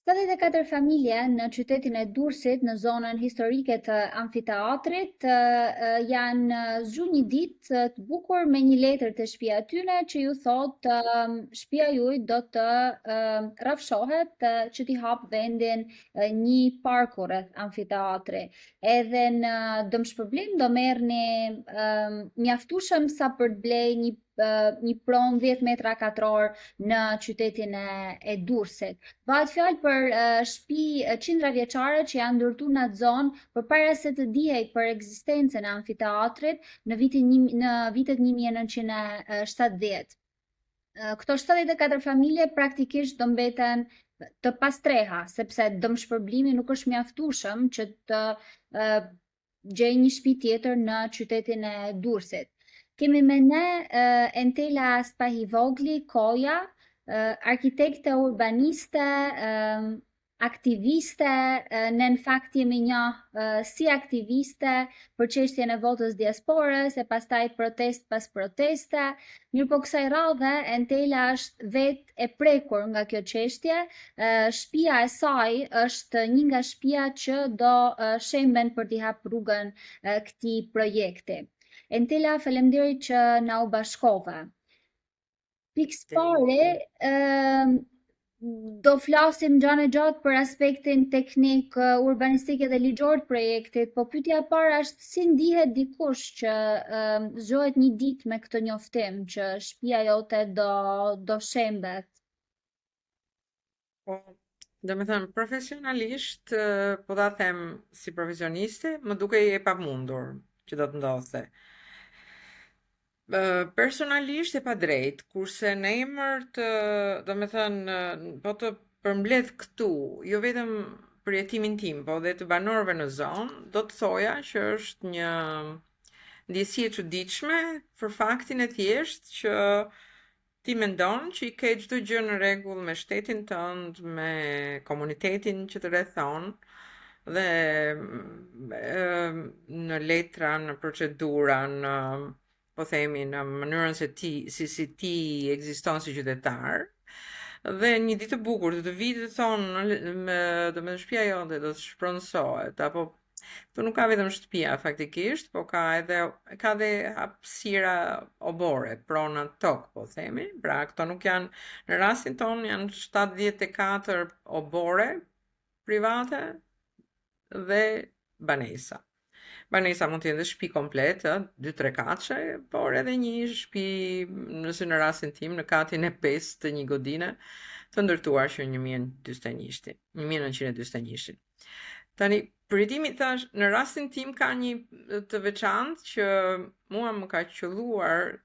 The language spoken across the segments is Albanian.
74 familje në qytetin e Durrësit, në zonën historike të amfiteatrit, janë zgju një ditë të bukur me një letër të shtëpia tyne që ju thot shtëpia juaj do të rrafshohet që t'i hap vendin një parku rreth amfiteatri. Edhe në dëmshpërblim do merrni mjaftueshëm sa për të blej një pron 10 metra katror në qytetin e Durrësit. Bëhet fjalë për shtëpi qindra vjeçare që janë ndërtuar në atë zonë përpara se të dihej për ekzistencën e amfiteatrit në vitet 1970. Këto 74 familje praktikisht do mbeten të pastreha, sepse dëmshpërblimi nuk është mjaftueshëm që të gjej një shtëpi tjetër në qytetin e Durrësit. Kemi me ne Entela Spahivogli Koja, arkitekte, urbaniste, aktiviste, ne në fakt jemi njoh si aktiviste për çështjen e votës diasporës e pastaj protest pas proteste. Mirëpo kësaj radhe Entela është vetë e prekur nga kjo çështje. Shtëpia e saj është një nga shtëpia që do shemben për t'i hap rrugën këtij projekti. Entela, faleminderit që na u bashkove. Pikës pare, do flasim gjanë e gjatë për aspektin teknik, urbanistik dhe ligjor të projektit, po pyetja e parë është si ndihet dikush që zgjohet një ditë me këtë njoftim që shtëpia jote do shembet? Po, do me thënë, profesionalisht, po da them si profesioniste, më duke e pamundur që do të ndodhte. Personalisht e pa drejt, kurse në emër të, do me thënë, po të përmbledh këtu, jo vetëm për jetimin tim, po dhe të banorëve në zonë, do të thoja që është një ndjesie e çuditshme për faktin e thjesht që ti mendon që i ke çdo gjë në rregull me shtetin tënd, me komunitetin që të rrethon dhe në letra, në procedura, në po themi në mënyrën se si ti ekziston si qytetar. Dhe një ditë të bukur të vi të thonë do me shtëpia jote do të shpronësohet, apo këtu nuk ka vetëm shtëpia faktikisht, po ka dhe hapësira obore, prona tokë, po themi. Pra këto nuk janë, në rastin ton janë 74 obore private dhe banesa. Banesa mund të jetë shtëpi komplet, 2-3 katëshe, por edhe një shtëpi, nëse në rastin tim, në katin e 5 të një godine, të ndërtuar që 1941. Tani, përjetimi thash, në rastin tim ka një të veçantë që mua më ka qelluar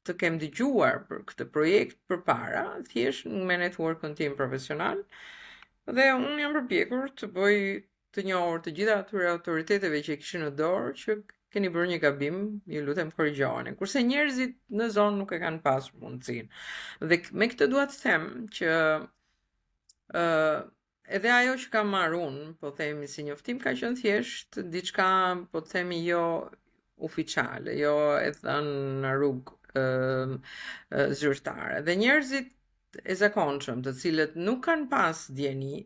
të kem dëgjuar për këtë projekt përpara, thjesht me networkun tim profesional, dhe unë jam përpjekur të bëj të njohur të gjitha atyre autoriteteve që kishin në dorë që keni bërë një gabim, ju lutem korrigjoheni. Kurse njerëzit në zonë nuk e kanë pasur mundësinë. Dhe me këtë dua të them që edhe ajo që kam marrë unë, po themi si njoftim, ka qenë thjesht diçka, po themi jo oficiale, jo e thënë në rrugë zyrtare. Dhe njerëzit e zakonshëm, të cilët nuk kanë pas dieni,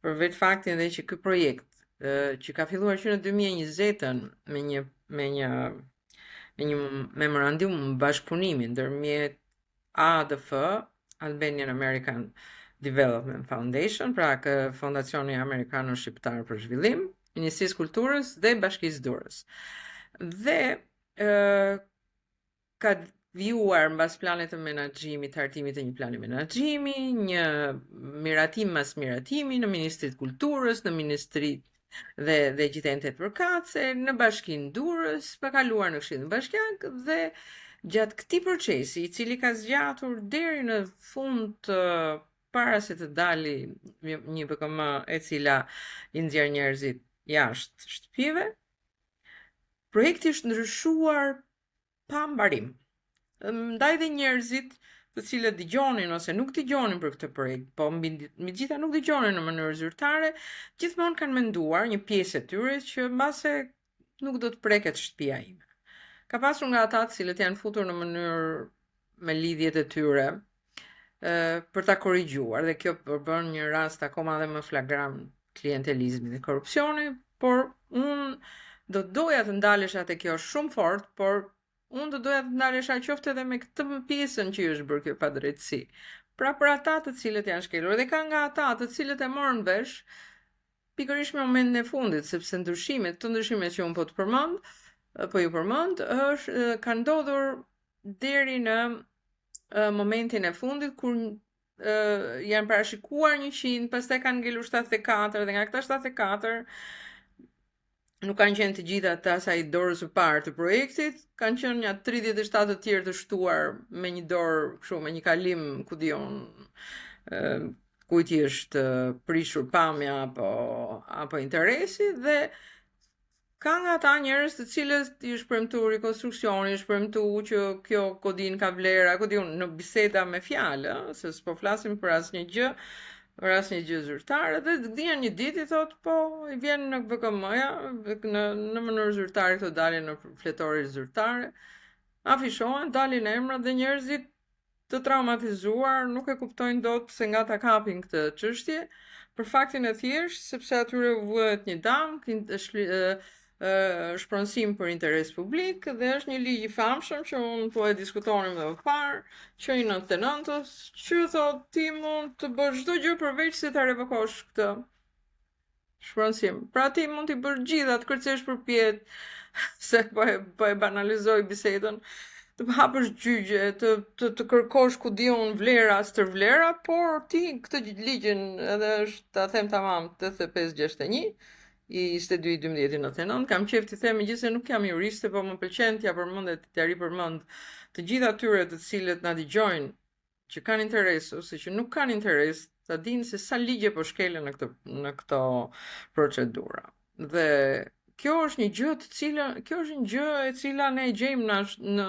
për vetë faktin dhe që ky projekt që ka filluar që në 2020 me një memorandum bashkëpunimi ndërmjet ADF, Albanian American Development Foundation, pra Fondacioni Amerikano Shqiptar për Zhvillim, Ministrisë Kulturës dhe Bashkisë Durrës. Dhe ka vjuar mbas planit të menaxhimit, të hartimit të një plani menaxhimi, një miratim mas miratimi në Ministritë Kulturës, në Ministritë dhe gjithë entet përkatëse, në Bashkinë Durrës, pa kaluar në Këshillin Bashkiak dhe gjatë këtij procesi, i cili ka zgjatur deri në fund para se të dali një BKM e cila i nxjerr njerëzit jashtë shtëpive, projekti është ndryshuar pa mbarim. Ndaj dhe njerëzit të cilët dëgjonin ose nuk dëgjonin për këtë projekt, po mbi gjitha nuk dëgjonin në mënyrë zyrtare, gjithmonë kanë menduar një pjesë e tyre që mbase nuk do të preket shtëpia ime. Ka pasur nga ata të cilët janë futur në mënyrë me lidhjet e tyre për ta korrigjuar, dhe kjo përbën një rast akoma dhe më flagrant klientelizmi dhe korrupsioni, por unë do doja të ndalesha te kjo shumë fort, por unë do doja të ndalesha qoftë edhe me këtë pjesën që është bërë kjo padrejtësi. Pra për ata të cilët janë shkelur, dhe ka nga ata të cilët e morën vesh pikërisht me momentin e fundit, sepse ndryshimet që unë po ju përmend, ka ndodhur deri në momentin e fundit kur janë parashikuar 100, pastaj kanë ngelur 74 dhe nga këta 74 nuk kanë qenë të gjitha të asaj dorës së parë të projektit, kanë qenë një 37 të tjerë të shtuar me një dorë, kështu me një kalim, ku diun, kujt i është prishur pamja apo interesi, dhe ka nga ata njerëz të cilët i është premtuar rikonstruksioni, i është premtuar që kjo kodin ka vlera, ku diun, në biseda me fjalë, se s'po flasim për asnjë gjë zyrtare, dhe dihen një ditë i thot, po, i vjen në BKM-ja, në mënyrë zyrtare këto dalin në fletorit zyrtare, afishohen, dalin emrat dhe njerëzit të traumatizuar nuk e kuptojnë dot pse nga ta kapin këtë çështje, për faktin e thjesht sepse atyre u vëhet një dam, shpronësim për interes publik, dhe është një ligj i famshëm që unë po e diskutonim dhe më parë, që i 99-ës, që thot ti mund të bësh çdo gjë përveç se ta revokosh këtë shpronësim. Pra ti mund t'i bësh gjitha, të kërcesh përpjet, se po e banalizoj bisedën, të hapësh gjyqe, të kërkosh ku diun vlera, stërvlera, por ti këtë ligjin edhe është, ta them tamam, 8561 i 22/12/99, kam qef t'i them, megjithëse nuk jam juriste, po më pëlqen t'ja ripërmend të gjitha atyre të cilët na dëgjojnë, që kanë interes ose që nuk kanë interes, ta dinë se sa ligje po shkelen në këto procedura. Dhe kjo është një gjë e cila ne e gjejmë në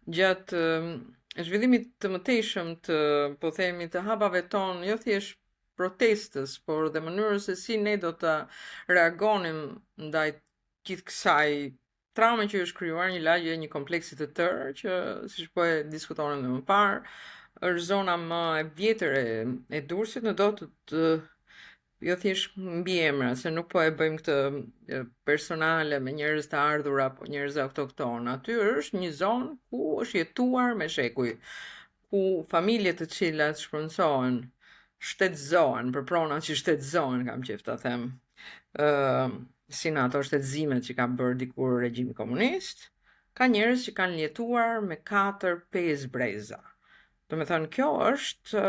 gjatë zhvillimit të mëtejshëm të, po themi, të hapave tonë, jo thjesht protestës, por dhe mënyrës se si ne do të reagonim ndaj gjithë kësaj traume që është krijuar, një lagje, një kompleksit të tërë, që siç po e diskutonim më parë, është zona më e vjetër e Durrësit, në do të jo thjesht mbi emra, se nuk po e bëjmë këtë personale me njerëz të ardhur apo njerëz autokton. Aty është një zonë ku është jetuar me shekuj, ku familje të cilat shpronësohen, shtetëzohen, për pronat që shtetëzohen, kam qef ta them, si në ato shtetëzimet që ka bërë dikur regjimi komunist, ka njerëz që kanë jetuar me 4-5 breza. Do me thënë, kjo është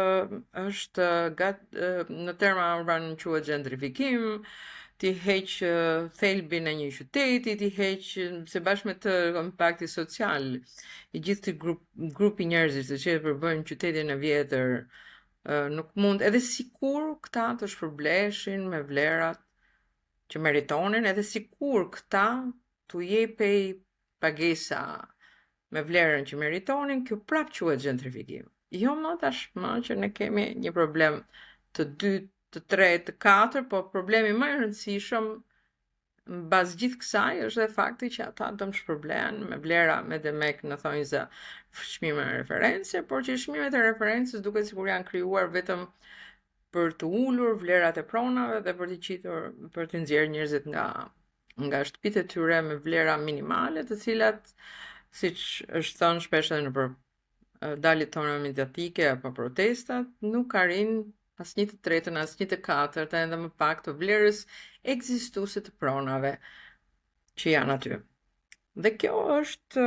në terma urban quhet gentrifikim, ti heq thelbin e një qyteti, ti heq, se bashkë me të kompakti social, i gjithë të grupi njerëzit që përbëjnë qytetin e vjetër, nuk mund, edhe sikur këta të shpërbleshin me vlerat që meritonin, edhe sikur këta t'u jepej pagesa me vlerën që meritonin, kjo prap quhet gentrifikim. Jo më tashmë që ne kemi një problem të 2, të 3, të 4, po problemi më i rëndësishëm mbas gjithë kësaj është dhe fakti që ata do të shpërblehen me vlera, me demek në thonjza çmime referencë, por që çmimet e referencës duket sikur janë krijuar vetëm për të ulur vlerat e pronave dhe për të qitur, për të nxjerrë njerëzit nga shtëpitë e tyre me vlera minimale, të cilat, siç është thënë shpesh edhe në daljet tona mediatike apo protestat, nuk arrin as 1 të 3, as 1 të 4, edhe më pak të vlerës ekzistuese të pronave që janë aty. Dhe kjo është,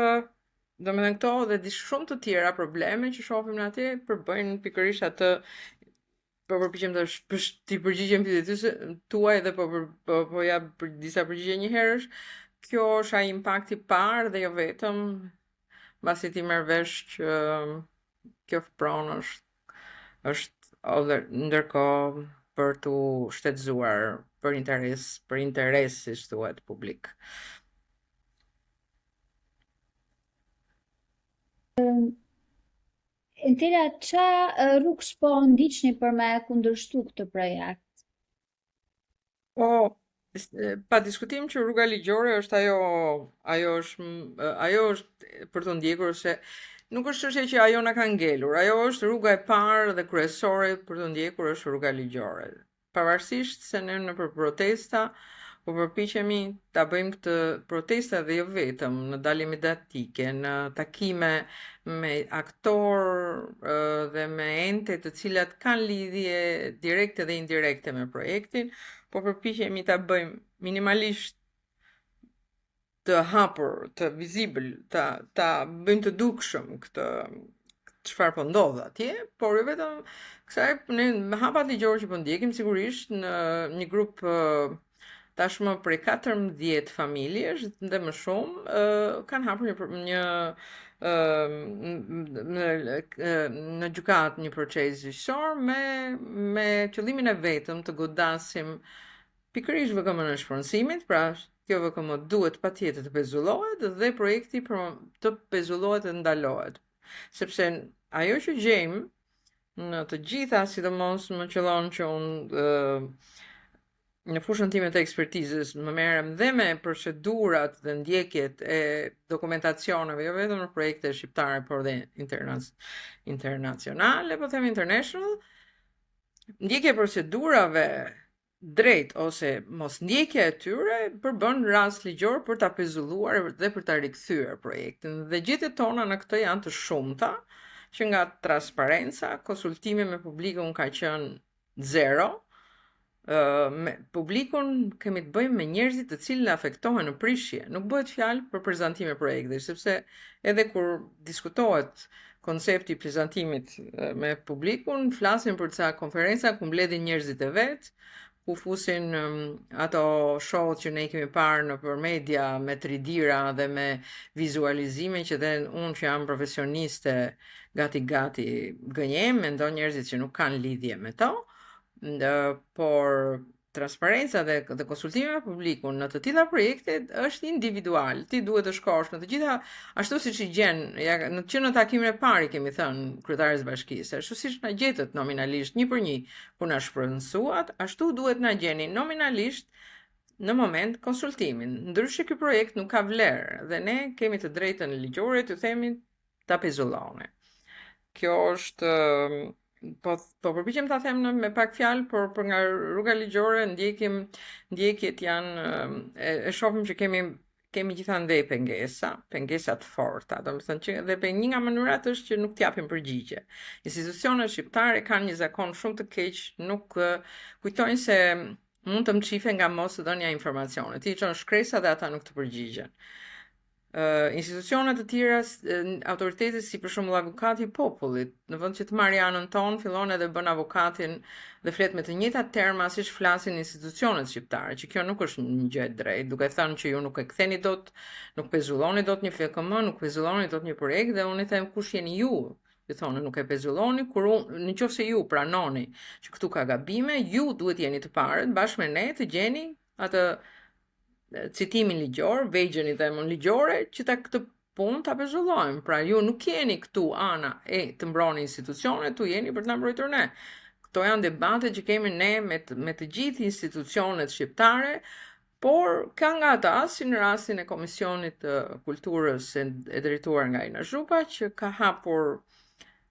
domethënë, këto dhe shumë të tjera probleme që shohim në atje përbëjnë pikërisht atë, po përpiqem të përgjigjem pyetjes tuaj dhe po jap disa përgjigje një herësh. Kjo është ai impakti i parë dhe jo vetëm, mbasi ti merr vesh që kjo pronë është ndërkohë për tu shtetëzuar për interes, siç thuhet, publik. Entela, qa rrugës po ndiqni për me kundërshtu këtë projekt? Po, pa diskutim që rruga ligjore është ajo është për të ndjekur, se Nuk është çështje që ajo na ka ngelur, ajo është rruga e parë dhe kryesore për të ndjekur është rruga ligjore. Pavarësisht se ne nëpër protesta po përpiqemi ta bëjmë këtë protesta dhe jo vetëm në dalje mediatike, në takime me aktorë dhe me ente të cilat kanë lidhje direkte dhe indirekte me projektin, po përpiqemi ta bëjmë minimalisht të hapur, të vizibël, ta bëjmë të dukshëm këtë çfarë po ndodh atje, por jo vetëm kësaj, ne me hapat ligjore që po ndjekim sigurisht në një grup tashmë prej 14 familjesh dhe më shumë kanë hapur një në gjykat një proces gjyqësor me qëllimin e vetëm të godasim pikërisht VKM në shpronësimit, pra kjo VKM duhet patjetër të pezullohet dhe projekti të pezullohet dhe ndalohet. Sepse ajo që gjejmë në të gjitha, sidomos më qëllon që unë në fushën time të ekspertizës më merrem dhe me procedurat dhe ndjekjet e dokumentacioneve, jo vetëm në projekte shqiptare, por dhe internacionale, po them international, ndjekja e procedurave drejt ose mos ndjekja e tyre përbën rast ligjor për ta pezulluar dhe për ta rikthyer projektin. Dhe gjetjet tona në këtë janë të shumta, që nga transparenca, konsultimi me publikun ka qenë zero. Me publikun kemi të bëjmë me njerëzit të cilën afektohen në prishje. Nuk bëhet fjalë për prezantime projekti, sepse edhe kur diskutohet koncepti i prezantimit me publikun, flasim për ca konferenca ku mbledhin njerëzit e vet, ku fusin ato show që ne kemi parë në për media me 3D-ra dhe me vizualizime që dhe unë që jam profesioniste gati gënjem, mendon njerëzit që nuk kanë lidhje me to, por transparenca dhe konsultimi me publikun në të tilla projekte është individual. Ti duhet të shkosh në të gjitha, ashtu siç i gjen, që në takimin e parë kemi thënë kryetares bashkisë, ashtu siç na gjetët nominalisht një për një ku na shpronësuat, ashtu duhet na gjeni nominalisht në moment konsultimin. Ndryshe ky projekt nuk ka vlerë dhe ne kemi të drejtën ligjore të themi ta pezullone. Kjo është po përpiqem ta them me pak fjalë, por për nga rruga ligjore ndjekjet janë e shohim që kemi gjithandej pengesa të forta, domethënë që dhe një nga mënyrat është që nuk t'japim përgjigje. Institucionet shqiptare kanë një zakon shumë të keq, nuk kujtojnë se mund të mçife nga mos të dhënia informacione. Ti çon shkresa dhe ata nuk të përgjigjen. Institucionet të tjera, autoritetet si për shembull avokati i popullit, në vend që të marrë anën tonë, fillon edhe bën avokatin dhe flet me të njëjtat terma siç flasin institucionet shqiptare, që kjo nuk është një gjë e drejtë, duke thënë që ju nuk e ktheni dot, nuk pezulloni dot një FKM, nuk pezulloni dot një projekt, dhe unë i them kush jeni ju? Ju thonë nuk e pezulloni, kur nëse ju pranoni që këtu ka gabime, ju duhet jeni të parët bashkë me ne të gjeni atë citimin ligjor, vegjën i themën ligjore, që këtë punë ta pezullojmë. Pra ju nuk jeni këtu ana e të mbroni institucionet, tu jeni për të na mbrojtur ne. Këto janë debate që kemi ne me të gjithë institucionet shqiptare, por ka nga ata, si në rastin e Komisionit të Kulturës e drejtuar nga Ina Zhupa, që ka hapur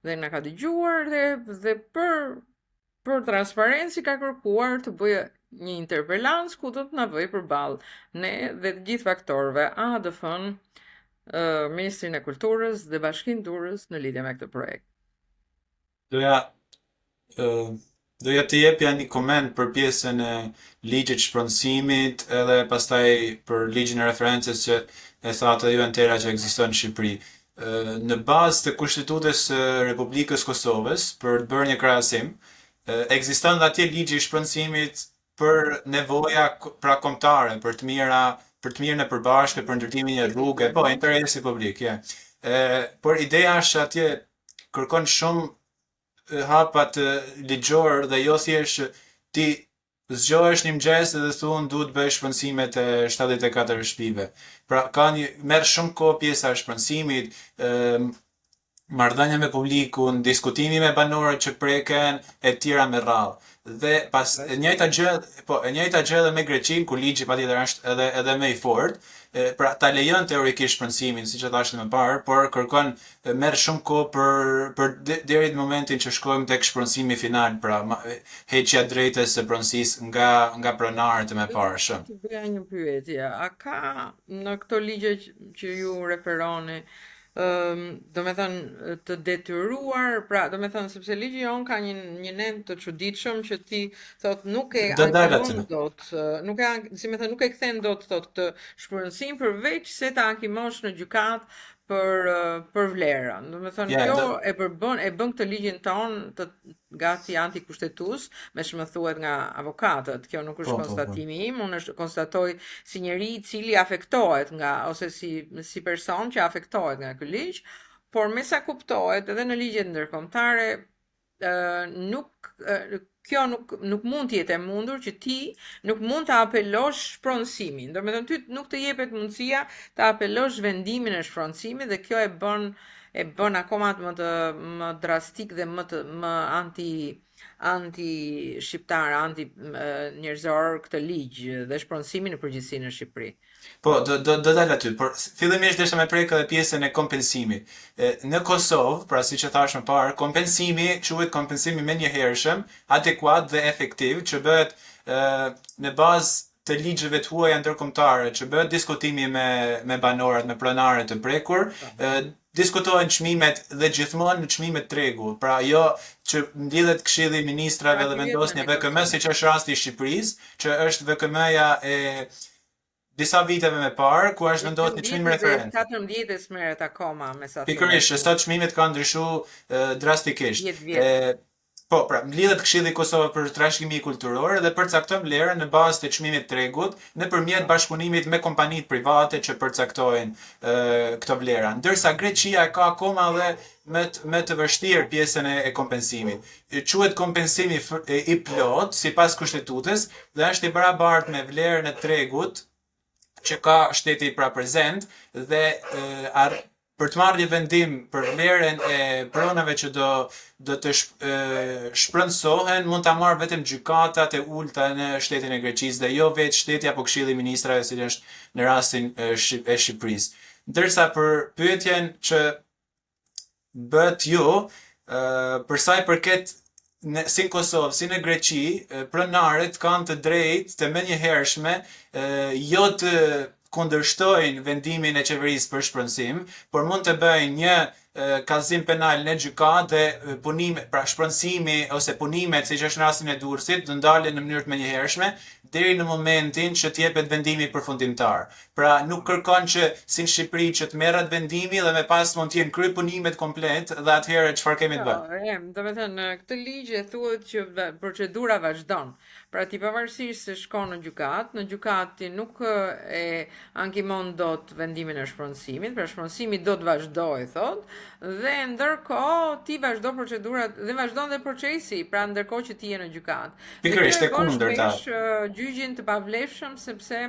dhe na ka dëgjuar dhe për transparencë ka kërkuar të bëjë një interpelancë ku do të na vëj përballë ne dhe të gjithë faktorëve ADF-n, Ministrinë e Kulturës dhe Bashkinë Durrës në lidhje me këtë projekt. Doja të jepja një koment për pjesën e ligjit shpronësimit edhe pastaj për ligjin e referencës që e thatë ju entera që ekziston në Shqipëri. Në bazë të Kushtetutës së Republikës Kosovës, për të bërë një krahasim, ekziston dhe atje ligji i shpronësimit për nevoja pra kombëtare, për të mirën e përbashkët, për ndërtimin e rrugë, po interesi publik, por ideja është atje kërkon shumë hapat ligjor dhe jo thjesht ti zgjohesh një mëngjes dhe thon duhet bëj shpronësimet e 74 shtëpive. Pra merr shumë kohë pjesa e shpronësimit, marrëdhënia me publikun, diskutimi me banorët që preken e tjera me radhë. Dhe pas e njëjta gjë, e njëjta gjë edhe me Greqinë, ku ligji patjetër është edhe më i fortë. Pra ta lejon teorikisht shpërndësimin, siç e thashë më parë, por kërkon merr shumë kohë deri në momentin që shkojmë tek shpërndësimi final, pra heqja drejtës së pronësisë nga pronarët e mëparshëm. Të bëja një pyetje. A ka në këto ligje që ju referoni, do me thënë të detyruar, pra do me thënë sepse ligji jon ka një nen të çuditshëm që ti thot nuk e Do dal ankimon aty. dot, nuk e si me thënë nuk e kthen dot thot këtë shpërndësim përveç se ta ankimosh në gjykat për vlerën. Do me thënë Ja, kjo e bën këtë ligjin ton të gati antikushtetues, me që më thuhet nga avokatët. Kjo nuk është po. konstatimi im, unë konstatoj si njeri i cili afektohet nga ose si person që afektohet nga ky ligj, por me sa kuptohet edhe në ligjet ndërkombëtare kjo nuk mund të jetë e mundur që ti nuk mund të apelosh shpronësimin. Do me thënë ty nuk të jepet mundësia të apelosh vendimin e shpronësimit dhe kjo e bën akoma më drastik dhe më anti shqiptar, anti njerëzor këtë ligj dhe shpronësimin në përgjithësi në Shqipëri. Po, do dal aty, por fillimisht desha me prek edhe pjesën e kompensimit. Në Kosovë, pra siç e thash më parë, kompensimi quhet kompensimi menjëhershëm, adekuat dhe efektiv, që bëhet në bazë të ligjeve të huaja ndërkombëtare, që bëhet diskutimi me banorët, me pronarët të prekur, diskutohen çmimet dhe gjithmonë në çmimet tregu. Pra jo që mbledhet Këshilli i Ministrave dhe vendos një VKM, siç është rasti i Shqipërisë, që është VKM-ja e disa viteve me parë, ku është vendosur një çmim referenci. 14 smeret akoma me sa Pikërisht, sot çmimet kanë ndryshuar drastikisht. 10 vjet. Po, pra, mbledhet Këshilli i Kosovës për trashëgimi kulturore dhe përcakton vlerën në bazë të çmimit tregut nëpërmjet bashkëpunimit me kompanitë private që përcaktojnë këto vlera. Ndërsa Greqia ka akoma edhe me të vështirë pjesën e kompensimit. Quhet kompensimi i plot sipas kushtetutës dhe është i barabartë me vlerën e tregut që ka shteti pra prezent dhe për të marrë një vendim për vlerën e pronave që do të shpërndësohen, mund ta marrë vetëm gjykatat e ulta në shtetin e Greqisë dhe jo vetë shteti apo Këshilli i Ministrave, si është në rastin e Shqipërisë. Ndërsa për pyetjen që bëhet ju, për sa i përket si në Kosovë, si në Greqi, pronarët kanë të drejtë të menjëhershme jo të kundërshtojnë vendimin e qeverisë për shpronësim, por mund të bëjnë një kallëzim penal në gjykatë dhe punime, pra shpronësimi ose punimet, siç është në rastin e Durrësit, do ndalen në mënyrë të menjëhershme deri në momentin që t'jepet vendimi përfundimtar. Pra nuk kërkon që si në Shqipëri që të merret vendimi dhe më pas mund të jenë kryer punimet komplet dhe atëherë çfarë kemi të bëjmë? Do me thënë, këtë ligj e thuhet që procedura vazhdon. Pra ti pavarësisht se shkon në gjykat ti nuk e ankimon dot vendimin e shpronësimit, pra shpronësimi do të vazhdojë, thot, dhe ndërkohë ti vazhdo procedurat dhe vazhdon dhe procesi, pra ndërkohë që ti je në gjykat. Pikërisht e kundërta. Gjyqin të pavlefshëm sepse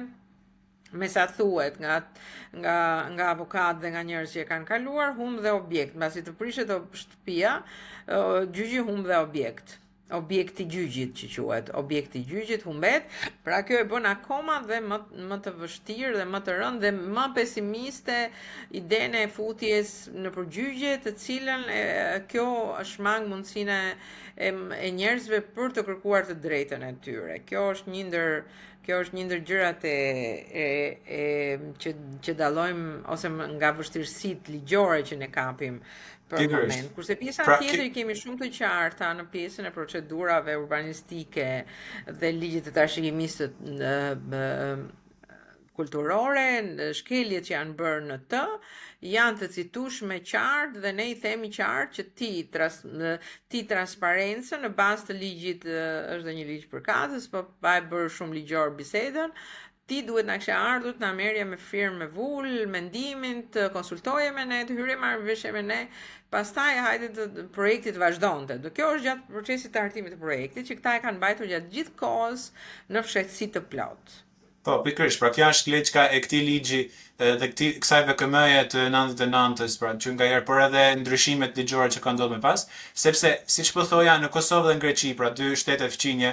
me sa thuhet nga avokat dhe nga njerëz që e kanë kaluar, humb dhe objekt. Mbasi të prishet shtëpia, gjyqi humb dhe objekt. Objekti gjyqit që quhet, objekti gjyqit humbet, pra kjo e bën akoma dhe më të vështirë dhe më të rëndë dhe më pesimiste idenë e futjes në përgjigje, të cilën kjo shmang mundësinë e njerëzve për të kërkuar të drejtën e tyre. Kjo është një ndër gjërat që dallojmë ose nga vështirësitë ligjore që ne kapim për moment. Kurse pjesa tjetër i kemi shumë të qarta në pjesën e procedurave urbanistike dhe ligjit të trashëgimisë kulturore, shkeljet që janë bërë në të, janë të citueshme qartë dhe ne i themi qartë që ti transparencën në bazë të ligjit, është dhe një ligj përkatës, po pa e bërë shumë ligjor bisedën, ti duhet na kishe ardhur të na merrje me firmë me vull, mendimin, të konsultoje me ne, të hyrje marrëveshje me ne, pastaj hajde të projektit vazhdonte. Do kjo është gjatë procesit të hartimit të projektit, që këta e kanë mbajtur gjatë gjithë kohës në fshehtësi të plotë. Po, pikërisht, pra kjo është leçka e këtij ligji dhe kësaj VKM-je të 99-s, pra që nga herë, por edhe ndryshimet ligjore që kanë ndodhur më pas, sepse siç po thoja në Kosovë dhe në Greqi, pra dy shtete fqinje,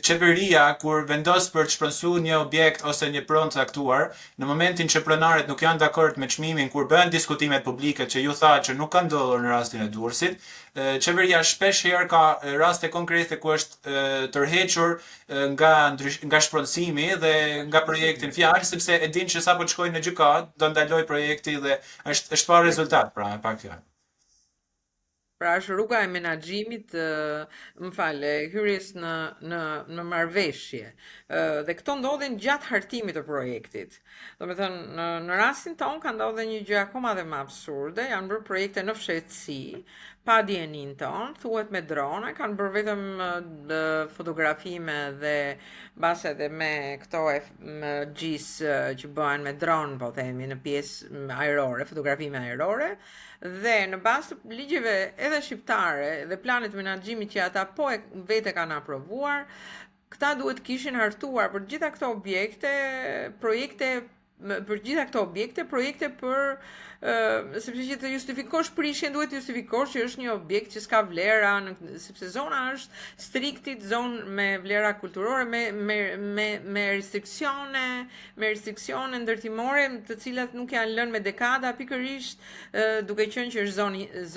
qeveria kur vendos për të shpronsuar një objekt ose një pronë caktuar, në momentin që pronarët nuk janë dakord me çmimin kur bëhen diskutimet publike që ju tha që nuk ka ndodhur në rastin e Durrësit, qeveria shpesh herë ka raste konkrete ku është tërhequr nga shpronësimi dhe nga projekti në fjalë, sepse e din që sapo të shkojnë në gjykat do ndaloj projekti dhe është pa rezultat, pra me pak fjalë. Pra është rruga e menaxhimit, më fal, hyrjes në marrëveshje. Dhe këto ndodhin gjatë hartimit të projektit. Domethënë, në rastin ton ka ndodhur një gjë akoma dhe më absurde, janë bërë projekte në fshehtësi, pa dijenin ton, thuhet me drona, kanë bërë vetëm fotografime dhe base edhe me këto gjisë që bëhen me dron, po themi, në pjesë ajrore, fotografime ajrore, dhe në bazë të ligjeve edhe shqiptare dhe planet menaxhimit që ata po vete kanë aprovuar, këta duhet kishin hartuar për gjitha këto objekte, projekte për sepse që të justifikosh prishjen duhet të justifikosh që është një objekt që s'ka vlera, sepse zona është striktit zonë me vlera kulturore, me restriksione ndërtimore, të cilat nuk janë lënë me dekada, pikërisht duke qenë që është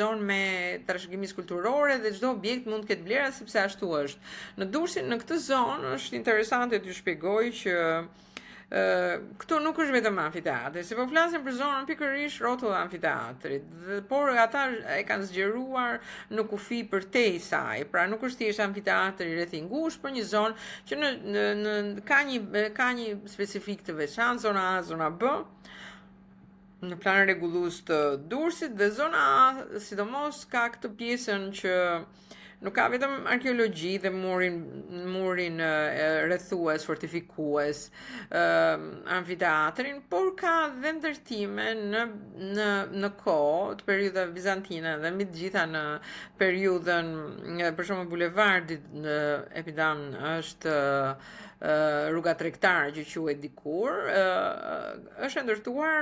zonë me trashëgimisë kulturore dhe çdo objekt mund të ketë vlera sepse ashtu është. Në Durrësin, në këtë zonë është interesante t'ju shpjegoj që këtu nuk është vetëm amfiteatri, se po flasim për zonën pikërisht rrotull e amfiteatrit, por ata e kanë zgjeruar në kufi përtej saj, pra nuk është thjesht amfiteatri rreth i ngushtë, por një zonë që ka një specifik të veçantë, zona A, zona B, në plan rregullues të Durrësit, dhe zona A sidomos ka këtë pjesën që nuk ka vetëm arkeologji dhe murin rrethues, fortifikues, amfiteatrin, por ka dhe ndërtime në kohë të periudhave bizantine dhe mbi të gjitha në periudhën, për shembull bulevardi Epidan është rruga tregtare që quhet dikur, është ndërtuar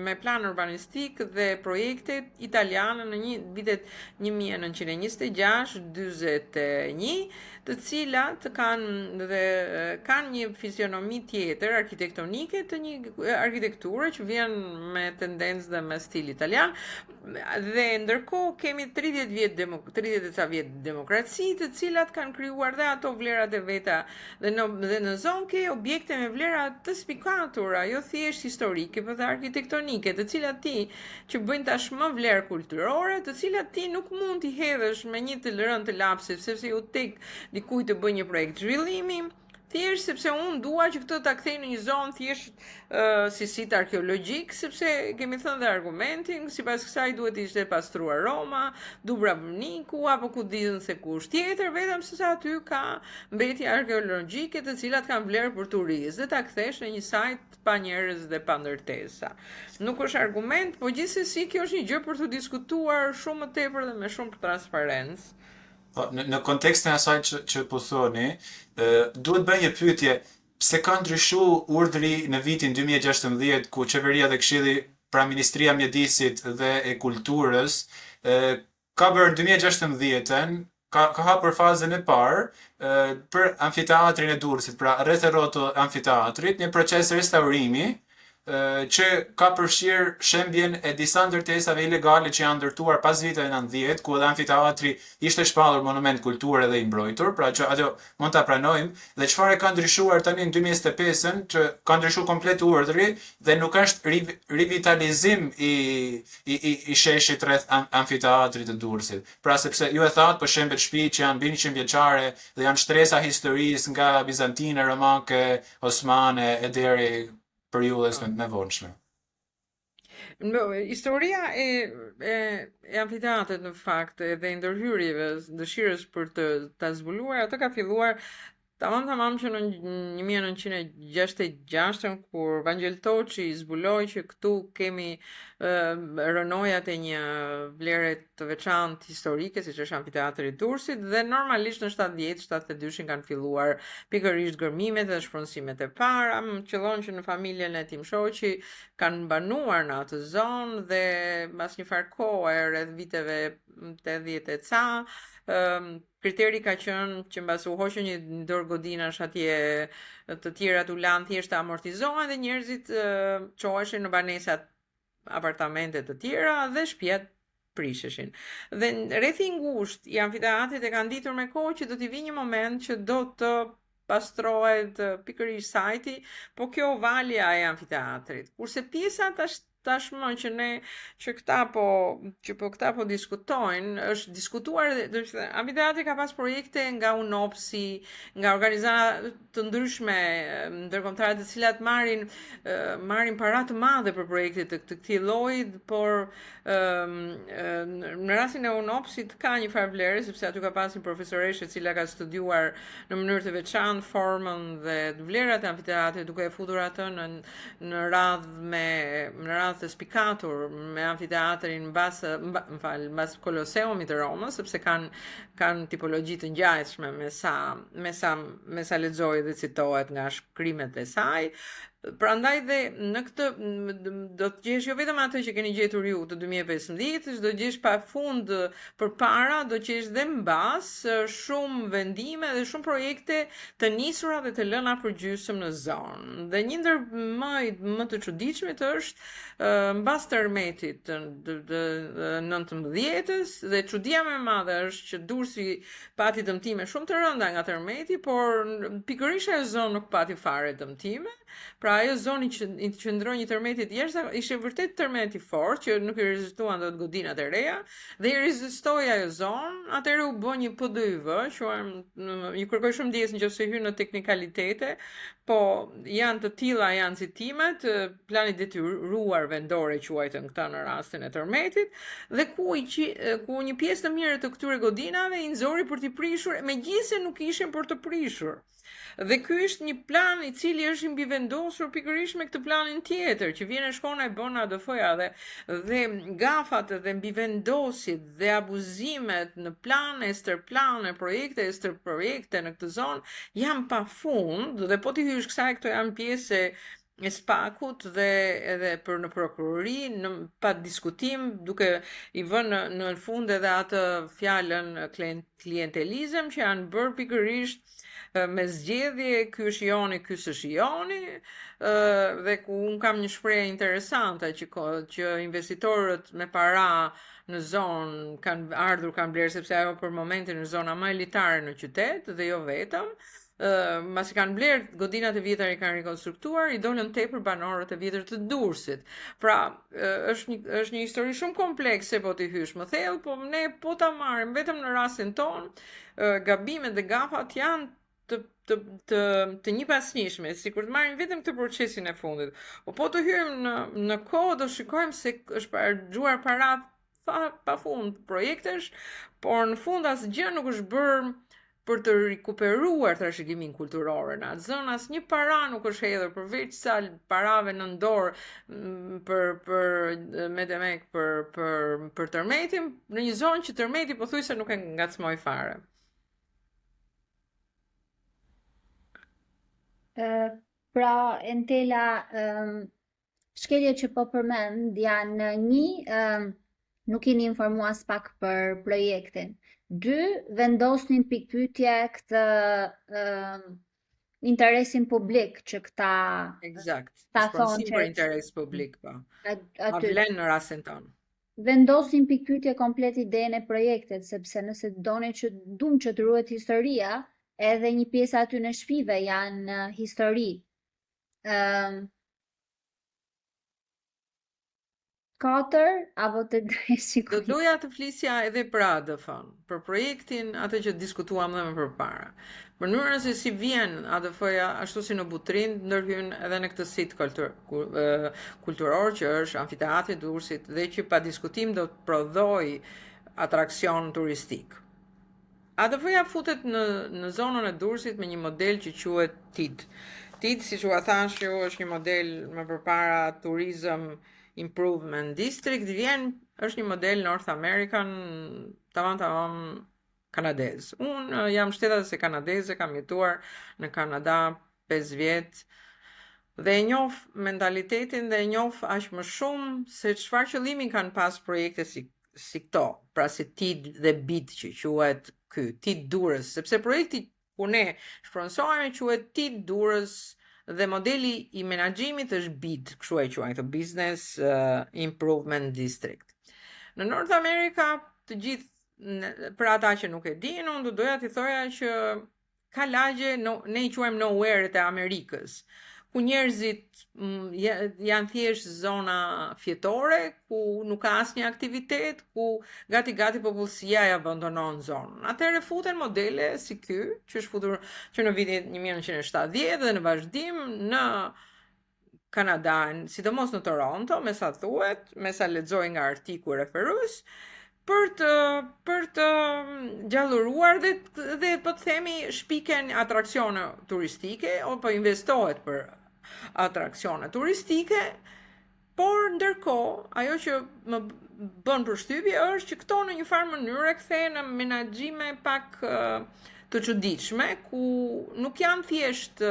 me plan urbanistik dhe projekte italiane në vitet 1926-41, të cilat kanë një fizionomi tjetër arkitektonike të një arkitekture që vjen me tendencë dhe me stil italian, dhe ndërkohë kemi 30 e ca vjet demokraci, të cilat kanë krijuar dhe ato vlerat e veta, dhe në zonë ke objekte me vlera të spikatura, jo thjesht historike, por dhe arkitektonike, të cilat ti që bëjnë tashmë vlerë kulturore, të cilat ti nuk mund t'i hedhësh me një të lërën të lapsit, sepse ju tek dikujt të bëj një projekt zhvillimi, thjesht sepse unë dua që këtë ta kthej në një zonë thjesht si sit arkeologjik, sepse kemi thënë dhe argumentin, sipas kësaj duhet të ishte pastruar Roma, Dubrovniku apo ku dizen se kush tjetër, vetëm se aty ka mbetje arkeologjike të cilat kanë vlerë për turistë, dhe ta kthesh në një sajt pa njerëz dhe pa ndërtesa. Nuk është argument, po gjithsesi kjo është një gjë për të diskutuar shumë më tepër dhe me shumë transparencë. Në kontekstin e asaj që po thoni, duhet bëj një pyetje, pse ka ndryshuar urdhri në vitin 2016 ku qeveria dhe këshilli, pra Ministria e Mjedisit dhe e Kulturës, ka bërë në 2016-ën, ka hapur fazën e parë për amfiteatrin e Durrësit, pra rreth e rrotull amfiteatrit, një proces restaurimi që ka përfshirë shembjen e disa ndërtesave ilegale që janë ndërtuar pas viteve 90, ku edhe amfiteatri ishte shpallur monument kulture dhe i mbrojtur, pra që ato mund ta pranojmë, dhe çfarë ka ndryshuar tani në 2025-ën, që ka ndryshuar komplet urdhri dhe nuk është rivitalizim i sheshit rreth amfiteatrit të Durrësit. Pra sepse ju e thatë për shembull shtëpi që janë 100 vjeçare dhe janë shtresa historisë nga bizantine, romake, osmane e deri periudhës me vonshme. Historia e amfiteatrit në fakt dhe ndërhyrjeve, dëshirës për ta zbuluar, ato ka filluar tamam që në 1966, kur Vangel Toçi zbuloi që këtu kemi rënojat e një vlere të veçantë historike, siç është amfiteatri i Durrësit, dhe normalisht në 70-72 kanë filluar pikërisht gërmimet dhe shpronësimet e para. Më qëllon që në familjen e Tim Shoqi kanë banuar në atë zonë dhe pas një farë kohe, rreth viteve 80 e ca, kriteri ka qenë që mbas u hoqën një dorë godinash atje, të tjerat u lanë thjesht të amortizohen dhe njerëzit çoheshin në banesat apartamente të tjera dhe shtëpiat prisheshin. Dhe rrethi i ngushtë i amfiteatrit e kanë ditur me kohë që do t'i vijë një moment që do të pastrohet pikërisht sajti, po kjo valja e amfiteatrit. Kurse pjesa tashmë që këta po diskutojnë, është diskutuar, amfiteatri ka pas projekte nga UNOPS-i, nga organizata të ndryshme ndërkombëtare të cilat marrin para të madhe për projekte të këtij lloji, por në rastin e UNOPS-it ka një farë vlere sepse aty ka pasur një profesoreshe e cila ka studiuar në mënyrë të veçantë formën dhe vlerat e amfiteatrit, duke e futur atë në radhë të spikatur me amfiteatrin mbas Koloseumit të Romës, sepse kanë tipologji të ngjashme me sa lexoj dhe citohet nga shkrimet e saj. Prandaj dhe në këtë do të gjesh jo vetëm atë që keni gjetur ju të 2015, do gjesh pafund përpara, do gjesh dhe mbas shumë vendime dhe shumë projekte të nisura dhe të lëna për gjysmë në zonë. Dhe një ndër më të çuditshmit është mbas tërmetit të 19-s, dhe çudia më e madhe është që Durrësi pati dëmtime shumë të rënda nga tërmeti, por pikërisht ajo zonë nuk pati fare dëmtime. Pra ajo zoni që qëndroi një tërmetit jashtëzakonisht, ishte vërtet tërmet i fortë që nuk i rezistuan dot godinat e reja dhe i rezistoi ajo zonë. Atëherë u bë një PDYV, ju kërkoj shumë ndjes nëse hyn në teknikalitete, po janë të tilla janë citimet, plani detyruar vendore quajtën këta në rastin e tërmetit, dhe ku një pjesë të mirë të këtyre godinave i nxori për t'i prishur, megjithëse nuk ishin për të prishur. Dhe ky është një plan i cili është i mbivendosur pikërisht me këtë planin tjetër, që vjen e shkon e bën ADF-ja dhe gafat dhe mbivendosit dhe abuzimet në plane, stërplane, projekte në këtë zonë janë pafund, dhe po t'i hysh kësaj, këto janë pjesë e spakut dhe edhe për në prokurori, pa diskutim, duke i vënë në fund edhe atë fjalën klientelizëm që janë bërë pikërisht me zgjedhje, ky është joni, ky s'është joni, dhe ku unë kam një shprehje interesante që investitorët me para në zonë kanë ardhur, kanë blerë, sepse ajo për momentin në zona më elitare në qytet dhe jo vetëm. Masi kanë blerë godinat e vjetra i kanë rekonstruktuar, i dolën tepër banorët e vjetër të Durrësit. Pra, është një histori shumë komplekse po t'i hysh më thellë, po ne po ta marrim vetëm në rastin ton, gabimet dhe gafat janë të njëpasnjshme, sikur të marrim vetëm këtë procesin e fundit. Po të hyrim në kohë, do shikojmë se është harxuar para pafund projektesh, por në fund asgjë nuk është bërë për të rikuperuar trashëgimin kulturor në atë zonë. Asnjë para nuk është hedhur përveç sa parave në dorë për tërmetin, në një zonë që tërmeti pothuajse nuk e ngacmoi fare. Pra, Entela, shkeljet që po përmend janë nuk jeni informuar as pak për projektin. 2, vendosnin pikpyetje këtë interesin publik që këta shpronësim për interes publik, po. A vlen në rastin tonë. Vendosin pikpyetje komplet idenë e projektit, sepse nëse doni që të ruhet historia, edhe një pjesë aty në shtëpive janë histori. 4, apo të drejtë. Do doja të flisja edhe për ADF-n, për projektin atë që diskutuam dhe më përpara. Mënyrën se si vjen ADF-ja ashtu si në Butrin, ndërhyn edhe në këtë sit kulturor që është amfiteatri i Durrësit, dhe që pa diskutim do të prodhoj atraksion turistik. ADF-ja futet në zonën e Durrësit me një model që quhet TID. TID, siç u thash, është një model më përpara turizëm Improvement District është një model North American tamam kanadez. Unë jam shtetase kanadeze, kam jetuar në Kanada 5 vjet dhe e njoh mentalitetin dhe e njoh aq më shumë se çfarë qëllimi kanë pas projekte si këto, pra si TID dhe BID që quhet ky, TID Durrës, sepse projekti ku ne shpronsohemi quhet TID Durrës dhe modeli i menaxhimit është BID, kështu e quajnë këto Business Improvement District. Në North America, të gjithë për ata që nuk e dinë, unë doja t'i thoja që ka lagje, ne i quajmë nowhere të Amerikës, ku njerëzit janë thjesht zona fjetore, ku nuk ka asnjë aktivitet, ku gati popullsia e abandonon zonën. Atëherë futen modele si ky, që është futur që në vitin 1970 dhe në vazhdim në Kanada, sidomos në Toronto, me sa thuhet, me sa lexoj nga artikuj referues, për të gjalluruar dhe po të themi shpiken atraksione turistike apo investohet për atraksione turistike, por ndërkohë ajo që më bën përshtypje është që këto në një farë mënyrë kthehen në menaxhime pak të çuditshme, ku nuk janë thjesht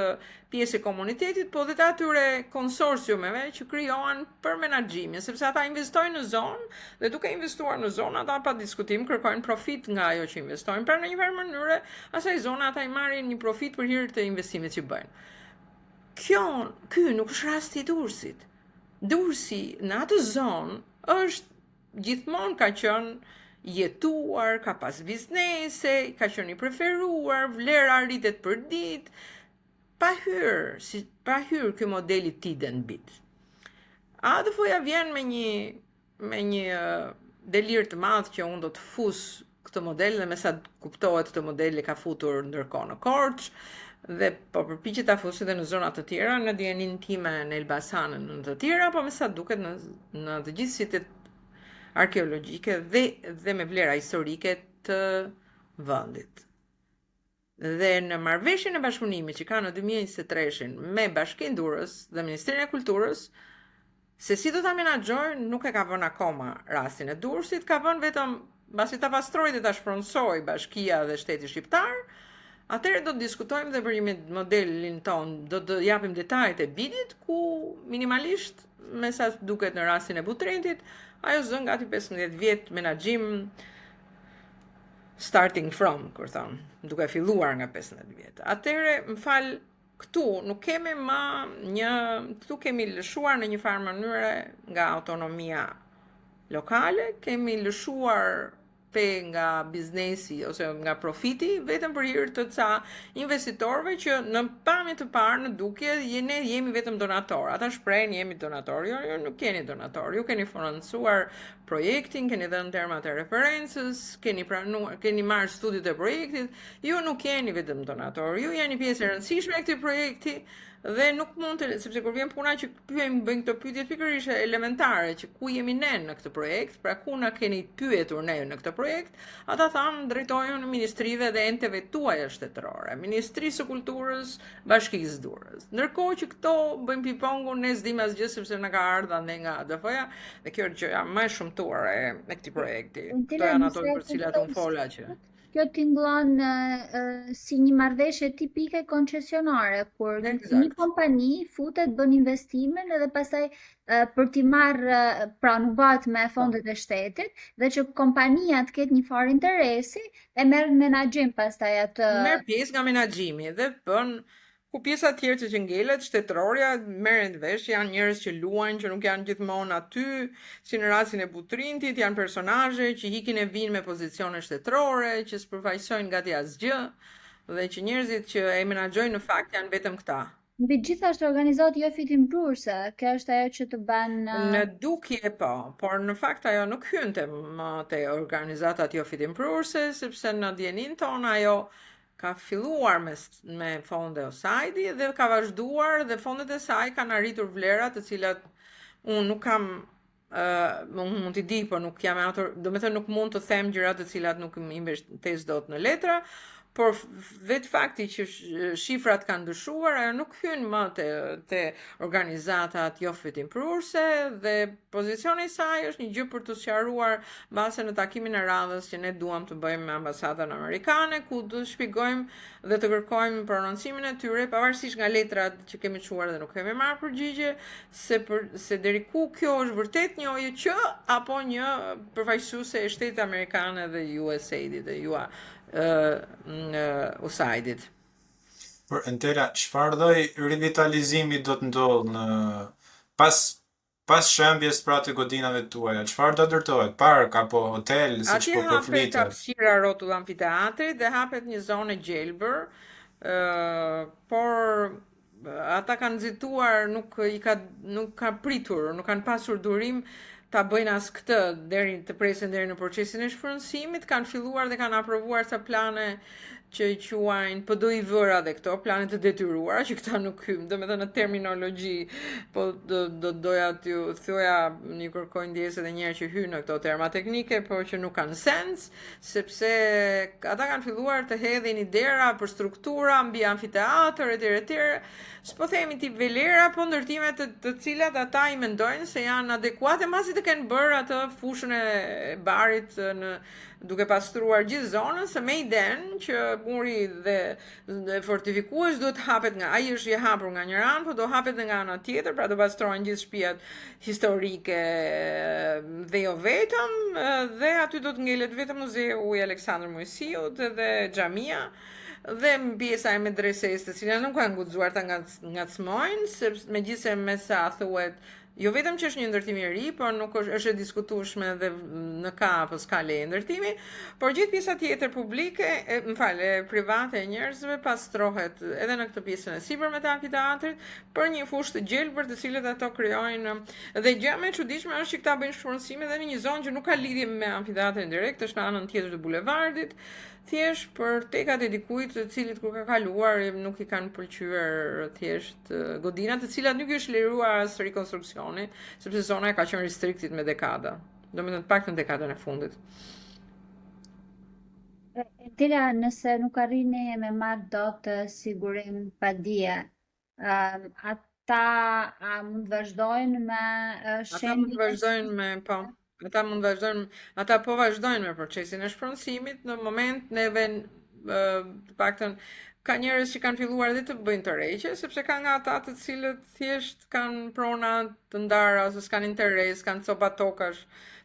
pjesë e komunitetit, po dhe të atyre konsorciumeve që krijohen për menaxhimin, sepse ata investojnë në zonë dhe duke investuar në zonë, ata pa diskutim kërkojnë profit nga ajo që investojnë, pra në një farë mënyrë asaj zone ata i marrin një profit për hir të investimit që bëjnë. Ky nuk është rasti i Durrësit. Durrësi në atë zonë është gjithmonë ka qenë jetuar, ka pas biznese, ka qenë i preferuar, vlera rritet për ditë, pa hyrë ky modeli TID and BID. ADF-ja vjen me një delir të madh që unë do të fus këtë model dhe me sa kuptohet këtë model ka futur ndërkohë në Korçë dhe po përpiqet ta fusë edhe në zona të tjera, në dijenin time në Elbasanën, në të tjera, po me sa duket në të gjithë sitet arkeologjike dhe me vlera historike të vendit. Dhe në marrëveshjen e bashkëpunimit që ka në 2023 me Bashkinë Durrës dhe Ministrinë e Kulturës, se si do ta menaxhojnë nuk e ka vënë akoma rastin e Durrësit, ka vënë vetëm mbasi ta pastrojë dhe ta shpronsojë Bashkia dhe Shteti Shqiptar. Atëherë do të diskutojmë dhe për një modelin ton, do të japim detajet e BID-it, ku minimalisht, me sa duket në rastin e Butrentit, ajo zën gati 15 vjet menaxhim starting from, kur thon, duke filluar nga 15 vjet. Atëherë, më fal, këtu nuk kemi këtu kemi lëshuar në një farë mënyre nga autonomia lokale, kemi lëshuar nga biznesi ose nga profiti vetëm për hir të ca investitorëve që në pamje të parë në dukje ne jemi vetëm donator. Ata shprehen jemi donator, jo nuk keni donator, ju keni financuar projektin, keni dhënë termat e referencës, keni marrë studiet e projektit, ju nuk jeni vetëm donator, ju jeni pjesë e rëndësishme e këtij projekti. Dhe nuk mund të, sepse kur vjen puna që bëjmë këto pyetje pikërisht elementare, që ku jemi ne në këtë projekt, pra ku na keni pyetur ne në këtë projekt, ata thanë drejtohen në ministrive dhe enteve tuaja shtetërore, Ministrisë së Kulturës, Bashkisë Durrës. Ndërkohë që këto bëjmë pipongun, ne s'dim asgjë sepse na ka ardhur ne nga ADF-ja, dhe kjo është gjëja më e shëmtuar e këtij projekti. Këto janë ato për cilat unë fola që kjo tingëllon si një marrëveshje tipike koncesionare, kur një kompani futet, bën investimin edhe pastaj për t'i marrë pra nuk bëhet me fondet e shtetit, dhe që kompania të ketë një farë interesi e merr menaxhim pastaj atë. Merr pjesë nga menaxhimi dhe bën ku pjesa tjerë që ngelet, shtetërorja merren vesh, janë njerëz që luajnë, që nuk janë gjithmonë aty, si në rastin e Butrintit, janë personazhe që ikin e vinë me pozicione shtetërore, që s'përfaqësojnë gati asgjë, dhe që njerëzit që e menaxhojnë në fakt janë vetëm këta. Mbi gjithashtu organizohet jo fitim brurse, kjo është ajo që të bën në dukje po, por në fakt ajo nuk hynte më te organizatat jo fitim brurse, sepse në dijenin tonë ajo ka filluar me fonde OSAID-i dhe ka vazhduar dhe fondet e saj kanë arritur vlera të cilat unë nuk kam mund t'i di, por nuk jam autor, do me thënë nuk mund të them gjëra të cilat nuk më investesh dot në letra, por vetë fakti që shifrat kanë ndryshuar, ajo nuk hyn më te organizatat jo fitimprurse dhe pozicioni i saj është një gjë për të sqaruar mbase në takimin e radhës që ne duam të bëjmë me ambasadën amerikane, ku do të shpjegojmë dhe të kërkojmë prononcimin e tyre pavarësisht nga letrat që kemi çuar dhe nuk kemi marrë përgjigje se deri ku kjo është vërtet një OJQ apo një përfaqësuese e shtetit amerikane dhe USAID-it dhe USAID-it. Por Entela, çfarë lloj rivitalizimi do të ndodhë në pas shembjes pra të godinave tuaja, çfarë do ndërtohet? Park apo hotel, siç Atje po hapet përflitet? hapësira rrotull amfiteatrit dhe hapet një zonë gjelbër, por ata kanë nxituar, nuk ka pritur, nuk kanë pasur durim ta bëjnë as këtë deri të presin deri në procesin e shpronësimit, kanë filluar dhe kanë aprovuar sa plane që i quajnë PDIV-ra dhe këto plane të detyruara, që këta nuk hym, domethënë në terminologji, po doja t'ju thoja, një kërkoj ndjesë edhe njerë që hyn në këto terma teknike, po që nuk kanë sens, sepse ata kanë filluar të hedhin idera për struktura mbi amfiteatër etj. S'po themi tip velera, po ndërtime të cilat ata i mendojnë se janë adekuate, masi të kenë bërë atë fushën e barit duke pastruar gjithë zonën, se me idenë që muri dhe fortifikues duhet hapet nga, ai është i hapur nga një anë, po do hapet dhe nga ana tjetër, pra do pastrohen gjithë shtëpiat historike dhe jo vetëm, dhe aty do të ngelet vetëm muzeu i Aleksandër Mojsiut dhe xhamia dhe pjesa e medreses, të cilat nuk kanë guxuar ta ngacmojnë, sepse megjithëse me sa thuhet jo vetëm që është një ndërtim i ri, por nuk është e diskutueshme dhe në ka apo s'ka leje ndërtimi, por gjithë pjesa tjetër publike, private e njerëzve pastrohet edhe në këtë pjesën e sipërme të amfiteatrit për një fushë të gjelbër të cilët ato krijojnë. Dhe gjë më e çuditshme është që këta bëjnë shpronësime edhe në një zonë që nuk ka lidhje me amfiteatrin direkt, është në anën tjetër të bulevardit, thjesht për tekat e dikujt të cilit kur ka kaluar nuk i kanë pëlqyer thjesht godinat, të cilat nuk i është lejuar as rikonstruksioni, sepse zona ka qenë restriktit me dekada, domethënë të paktën dekadën e fundit. Entela, nëse nuk arrini me marrë dot sigurim padije, ata mund të vazhdojnë me Ata mund të vazhdojnë me, po. Ata po vazhdojnë me procesin e shpronësimit, në moment neve të paktën ka njerëz që kanë filluar dhe të bëjnë të rreqe, sepse ka nga ata të cilët thjesht kanë prona të ndara ose s'kan interes, kanë copa tokash,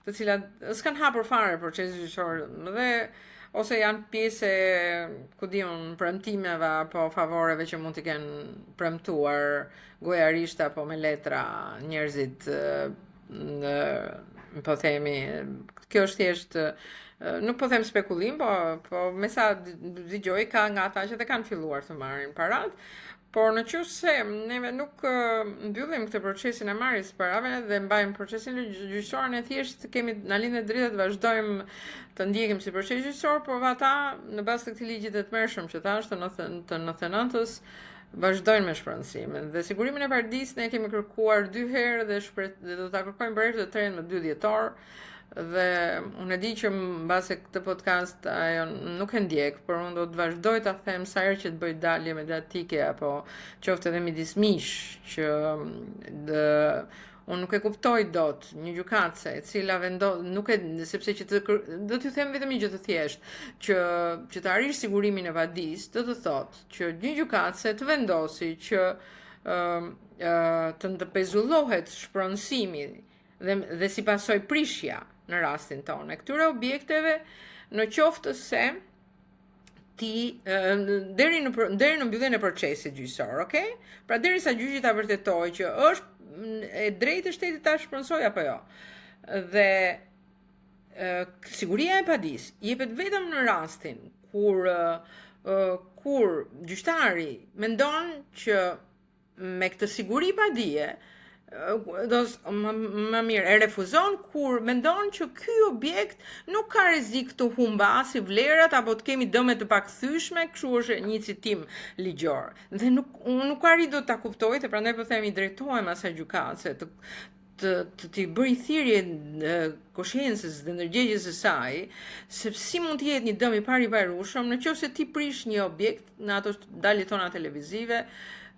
të cilat s'kan hapur fare procesin gjyqësor dhe ose janë pjesë ku diun premtimeve apo favoreve që mund t'i kenë premtuar gojarisht apo me letra njerëzit po themi, kjo është thjesht, nuk po them spekullim, po me sa dëgjoj ka nga ata që dhe kanë filluar të marrin parat, por në qoftë se neve nuk mbyllim këtë procesin e marrjes parave dhe mbajmë procesin gjyqësor, ne thjesht kemi na lindet drejta të vazhdojmë të ndjekim si proces gjyqësor, por ata në bazë të këtij ligji të tmerrshëm që thash të 99-s vazhdojnë me shpronësimin. Dhe sigurimin e pardisë ne kemi kërkuar 2 herë dhe do ta kërkojmë për herë të trenë më 2 dhjetor. Dhe unë e di që mbase këtë podcast ajo nuk e ndjek, por unë do të vazhdoj ta them sa herë që të bëj dalje mediatike apo qoftë edhe midis miq që unë nuk e kuptoj dot një gjykatëse e cila nuk e sepse që do t'ju them vetëm një gjë të thjeshtë, që të arrish sigurimin e padisë, do të thotë që një gjykatëse të vendosi që të ndëpezullohet shpronësimi dhe si pasoj prishja në rastin tonë e këtyre objekteve, në qoftë se deri në mbylljen e procesit gjyqësor, okay? Pra derisa gjyqi ta vërtetojë që është e drejtë e shtetit ta shpronësoj apo jo. Dhe siguria e padisë jepet vetëm në rastin kur gjyqtari mendon që me këtë siguri padije më mirë e refuzon kur mendon që ky objekt nuk ka rrezik të humbasë vlerat apo të kemi dëme të pakthyeshme, kështu është një citim ligjor. Dhe nuk arrit dot ta kuptoj, dhe prandaj po themi drejtohem asaj gjykatëse t'i bëri thirrje koshiencës dhe ndërgjegjes së saj, se si mund të jetë një dëm i pariparueshëm nëse ti prish një objekt në ato daljet tona televizive,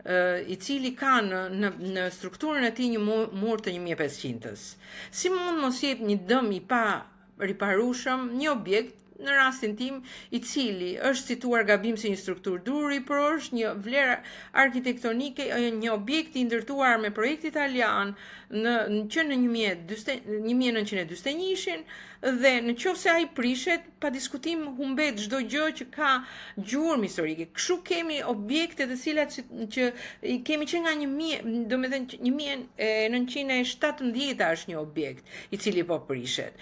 i cili ka në strukturën e tij një mur të 1500-s. Si mund mos jetë një dëm i pariparueshëm një objekt në rastin tim, i cili është situar gabim si një strukturë druri, por është një vlerë arkitektonike, një objekt i ndërtuar me projekt italian që në 1941 dhe në qoftë se ai prishet, pa diskutim humbet çdo gjë që ka gjurmë historike. Kështu kemi objekte të cilat që kemi që nga 1917 është një objekt i cili po prishet.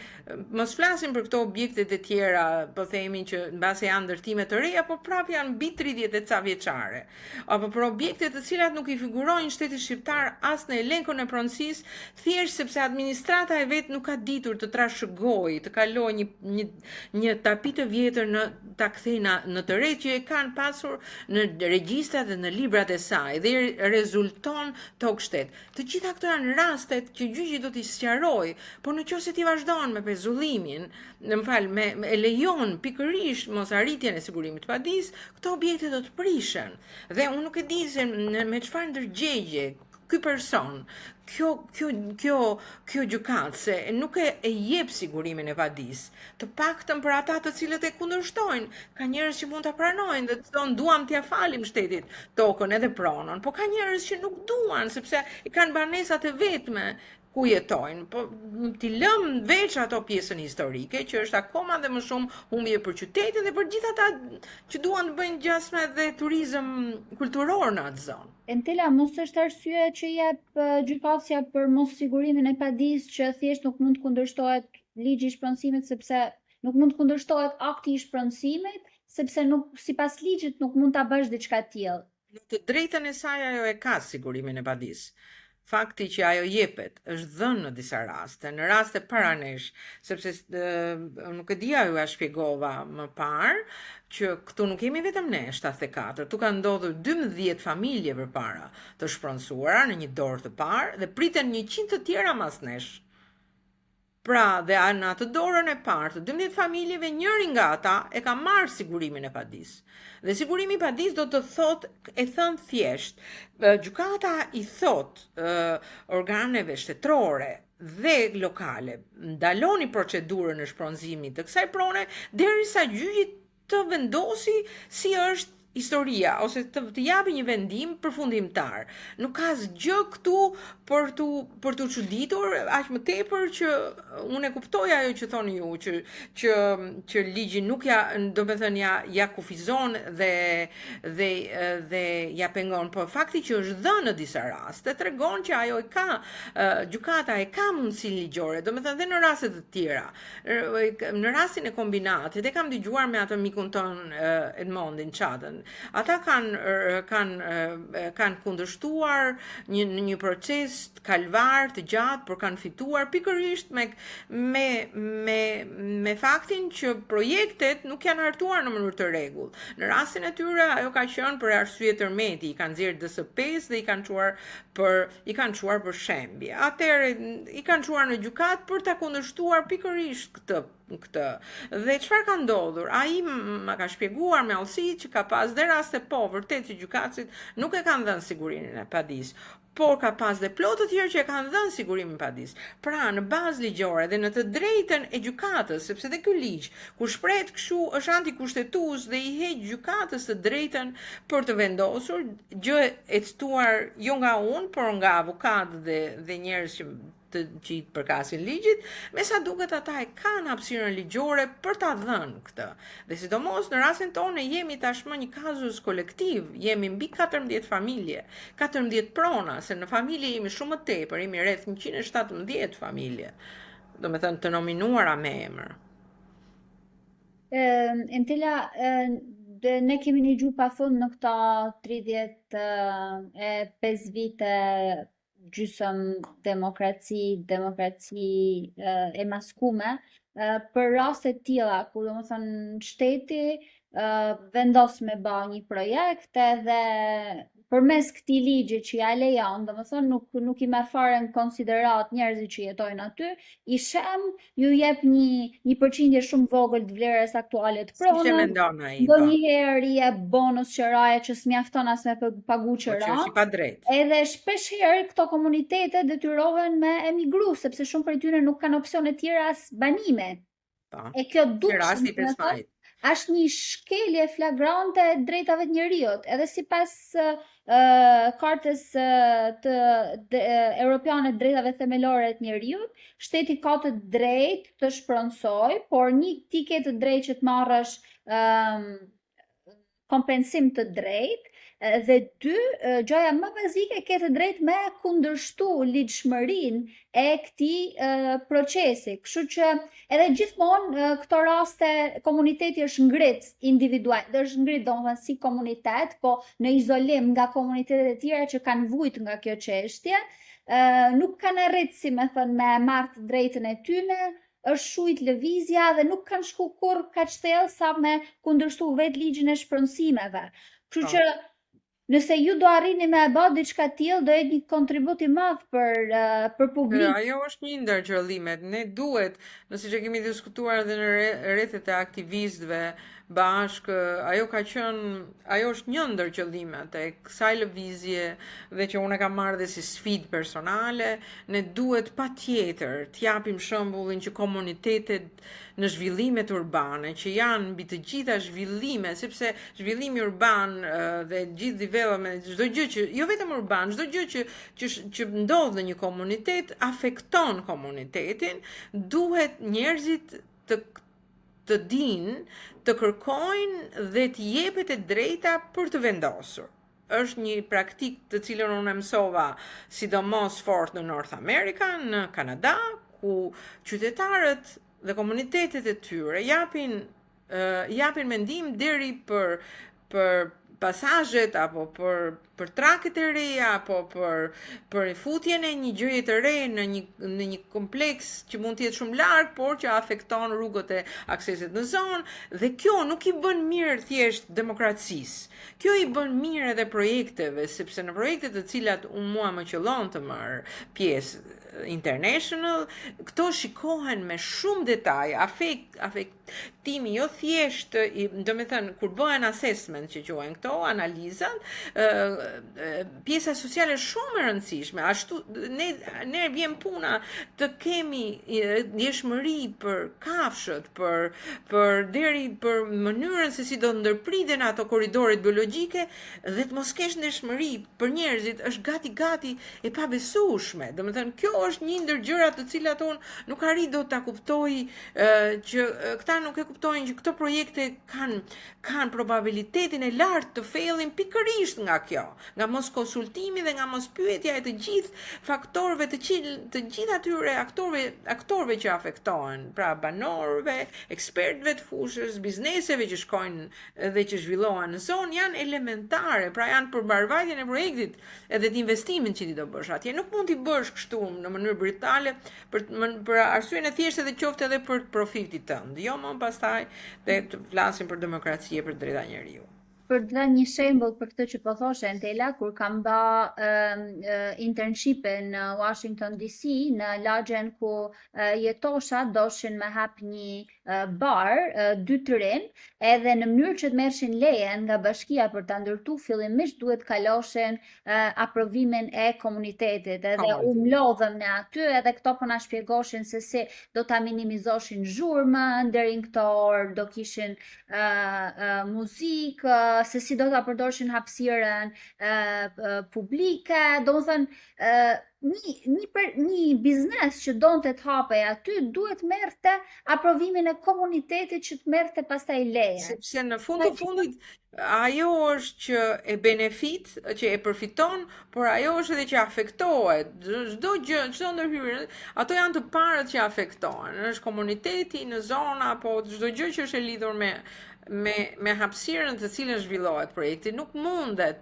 Mos flasim për këto objektet e tjera, po themi që mbase janë ndërtime të reja, po prapë janë mbi 30 e ca vjeçare. Apo për objekte të cilat nuk i figurojnë shteti shqiptar as në elenkun e pronësisë, thjesht sepse administrata e vet nuk ka ditur të trashëgojë, të kalojë një tapit të vjetër ta kthejë në të re që e kanë pasur në regjistrat dhe në librat e saj dhe rezulton tokshtet. Të gjitha këto janë rastet që gjyqi do t'i sqarojë, por nëse ti vazhdon me pezullimin, e lejon pikërisht mosarritjen e sigurimit të padisë, këto objekte do të prishen. Dhe unë nuk e di se me çfarë ndërgjegje ky person, kjo gjykatëse nuk e jep sigurimin e padisë. Të paktën për ata të cilët e kundërshtojnë, ka njerëz që mund ta pranojnë dhe të thonë duam t'ia falim shtetit tokën edhe pronën, po ka njerëz që nuk duan sepse i kanë banesat e vetme ku jetojnë, po t'i lëm veç ato pjesën historike, që është akoma dhe më shumë humbje për qytetin dhe për gjithë ata që duan të bëjnë gjasme dhe turizëm kulturor në atë zonë. Entela, mos është arsye që jep gjykatësia për mos sigurimin e padisë që thjesht nuk mund të kundërshtohet ligji i shpronësimit, sepse nuk mund të kundërshtohet akti i shpronësimit, sepse sipas ligjit nuk mund ta bësh diçka të tillë. Në të drejtën e saj ajo e ka sigurimin e padisë. Fakti që ajo jepet është dhënë në disa raste, në raste paranesh, sepse nuk e dia ju a shpjegova më parë që këtu nuk jemi vetëm ne 74, tu ka ndodhur 12 familje përpara të shpronësuara në një dorë të parë dhe priten 100 të tjera mas nesh. Pra, dhe në atë dorën e parë të 12 familjeve, njëri nga ata e ka marrë sigurimin e padisë. Dhe sigurimi i padisë do të thotë, e thënë thjesht, gjykata i thotë organeve shtetërore dhe lokale, ndaloni procedurën e shpronëzimit të kësaj prone derisa gjyqi të vendosi si është historia ose të japi një vendim përfundimtar. Nuk ka asgjë këtu për tu çuditur, aq më tepër që unë e kuptoj ajo që thoni ju, që ligji nuk ja kufizon dhe ja pengon, por fakti që është dhënë në disa raste tregon që ajo gjykata e ka mundësi ligjore, domethënë dhe në raste të tjera. Në rastin e kombinatit, e kam dëgjuar me atë mikun ton Edmondin Çadën. Ata kanë kundërshtuar një proces kalvar të gjatë, por kanë fituar pikërisht me faktin që projektet nuk janë hartuar në mënyrë të rregull. Në rastin e tyre ajo ka qenë për arsye tërmeti, i kanë nxjerrë DS5 dhe i kanë çuar për shembje. Atëherë i kanë çuar në gjykat për ta kundërshtuar pikërisht këtë. Dhe çfarë ka ndodhur? Ai më ka shpjeguar me allësi që ka pas dhe raste vërtet që gjykatësit nuk e kanë dhënë sigurimin e padisë, por ka pas dhe plot të tjerë që e kanë dhënë sigurimin e padisë. Pra, në bazë ligjore dhe në të drejtën e gjykatës, sepse dhe ky ligj kur shprehet kështu është antikushtetues dhe i heq gjykatës të drejtën për të vendosur gjë e ctuar jo nga unë, por nga avokatët dhe njerëz që i përkasin ligjit, me sa duket ata e kanë hapësirën ligjore për ta dhënë këtë. Dhe sidomos në rastin tonë jemi tashmë një kazus kolektiv, jemi mbi 14 familje, 14 prona, se në familje jemi shumë më tepër, jemi rreth 117 familje, domethënë të nominuara me emër. Entela, ne kemi një gjuhë pafund në këta 35 vite gjysëm demokraci e maskume, për raste tilla ku domethënë shteti vendos me bë një projekt edhe përmes këtij ligji që ja lejon, domethënë nuk i merr fare në konsiderat njerëzit që jetojnë aty, i shem ju jep një përqindje shumë vogël të vlerës aktuale të Si që pronës. mendon ai, po. Ndonjëherë i jep bonus qëraje që s'mjafton as me pagu Po që qëra. është i padrejtë. Edhe shpesh herë këto komunitete detyrohen me emigru, sepse shumë prej tyre nuk kanë opsione tjera as banime. Po. E kjo Në dukshëm, rasti i Pesmajit. është një shkelje flagrante e drejtave të njeriut, edhe sipas kartës europiane të drejtave themelore të njeriut, shteti ka të drejtë të shpronsoj, por ti ke të drejtë që të marrësh kompensim të drejtë, dhe dy, gjoja më bazike ke të drejtë me kundërshtu ligjshmërinë e këtij procesi. Kështu që edhe gjithmonë këto raste komuniteti është ngrit individual, është ngrit domethënë si komunitet, po në izolim nga komunitetet e tjera që kanë vujt nga kjo çështje, nuk kanë arrit, si me thënë, me marrë të drejtën e tyre, është shujt lëvizja dhe nuk kanë shku kur kaq thellë sa me kundërshtu vetë ligjin e shpronësimeve. Kështu që nëse ju do arrini me bë diçka tillë, do jetë një kontribut i madh për publik. Ajo është një ndër qëllimet. Ne duhet, nëse që kemi diskutuar edhe në rrethet e aktivistëve bashkë, ajo është një ndër qëllimet e kësaj lëvizje dhe që unë e kam marrë dhe si sfidë personale. Ne duhet patjetër të japim shembullin që komunitetet në zhvillimet urbane, që janë mbi të gjitha zhvillime, sepse zhvillimi urban dhe gjithë development, çdo gjë që jo vetëm urban, çdo gjë që ndodh në një komunitet afekton komunitetin, duhet njerëzit të dinë, të kërkojnë dhe të jepet e drejta për të vendosur. Është një praktikë të cilën unë mësova sidomos fort në North America, në Kanada, ku qytetarët dhe komunitetet e tyre japin mendim deri për pasazhet apo për traket e reja apo për futjen e një gjëje të re në një kompleks që mund të jetë shumë larg, por që afekton rrugët e aksesit në zonë, dhe kjo nuk i bën mirë thjesht demokracisë. Kjo i bën mirë edhe projekteve, sepse në projektet të cilat mua më qëllon të marr pjesë international, këto shikohen me shumë detaj, afektimi jo thjesht, do me thënë, kur bëhen assessment që quhen këto, analizat, pjesa sociale shumë e rëndësishme, ashtu ne vjen puna të kemi ndjeshmëri për kafshët, për mënyrën se si do ndërpriten ato korridoret biologjike, dhe të mos kesh ndjeshmëri për njerëzit është gati e pabesueshme. Do me thënë, kjo është një ndër gjërat të cilat unë nuk arrit do ta kuptoj, që këta nuk e kuptojnë që këto projekte kanë probabilitetin e lartë të fellin pikërisht nga kjo, nga mos konsultimi dhe nga mos pyetja e të gjithë faktorëve, të gjithë atyre aktorëve që afektohen, pra banorëve, ekspertëve të fushës, bizneseve që shkojnë dhe që zhvillohen në zonë, janë elementare, pra janë për mbarvajtjen e projektit edhe të investimin që ti do bësh atje. Nuk mund t'i bësh kështu në mënyrë brutale për arsyeën e thjeshtë edhe qoftë edhe për profitit tënd. Jo më pastaj të flasim për demokraci e për drejta njeriu. Për të dhënë një shembull për këtë që po thoshe Entela, kur kam bë internship-in në Washington DC, në lagjen ku jetosha, doshin me hap një bar, 2 të rinë, edhe në mënyrë që të merrshin leje nga bashkia për ta ndërtuar, fillimisht duhet kaloshin aprovimin e komunitetit, edhe u mlodhëm ne aty, edhe këto po na shpjegoshin se si do ta minimizoshin zhurmën, deri në këto orë do kishin muzikë, se si do ta përdorshin hapësirën publike, domethënë një biznes që donte të hapej aty duhet merrte aprovimin e komunitetit që të merrte pastaj leje. Sepse në fund të fundit ajo është që e benefit, që e përfiton, por ajo është edhe që afektohet. Çdo gjë, çdo ndërhyrje, ato janë të parët që afektohen. Është komuniteti në zona, apo çdo gjë që është e lidhur me hapësirën të cilën zhvillohet projekti. Nuk mundet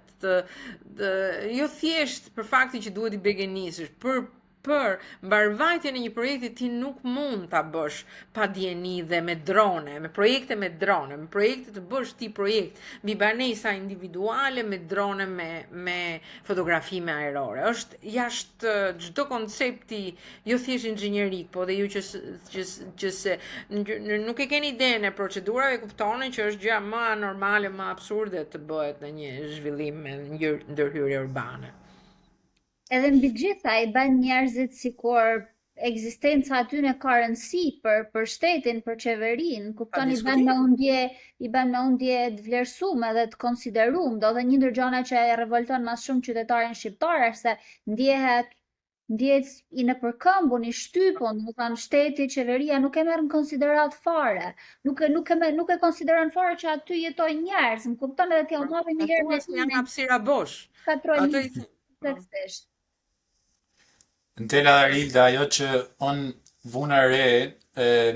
jo thjesht për faktin që duhet i begenisësh, për për mbarvajtjen e një projekti ti nuk mund ta bësh pa dieni dhe me drone, me projekte të bësh ti projekt mbi banesa individuale me drone me fotografime aerore. Është jashtë çdo koncepti, jo thjesht inxhinierik, po dhe ju që se nuk e keni idenë e procedurave, kuptoni që është gjë më anormale, më absurde të bëhet në një zhvillim me ndërhyrje urbane. Edhe mbi gjitha i bën njerëzit sikur ekzistenca aty në ka rëndësi për shtetin, për qeverinë, kupton, i bën me undje të vlerësuar dhe të konsideruar, do dhe një ndër gjërat që e revolton më shumë qytetarin shqiptar është se ndjehet i nëpërkëmbun, i shtypun, do thënë shteti, qeveria nuk e merr në konsiderat fare. Nuk e konsideron fare që aty jetojnë njerëz, më kupton, edhe ti u marrë një herë me janë hapësira bosh. katrolinë tekstesht. Në tela Arilda, ajo që unë vuna re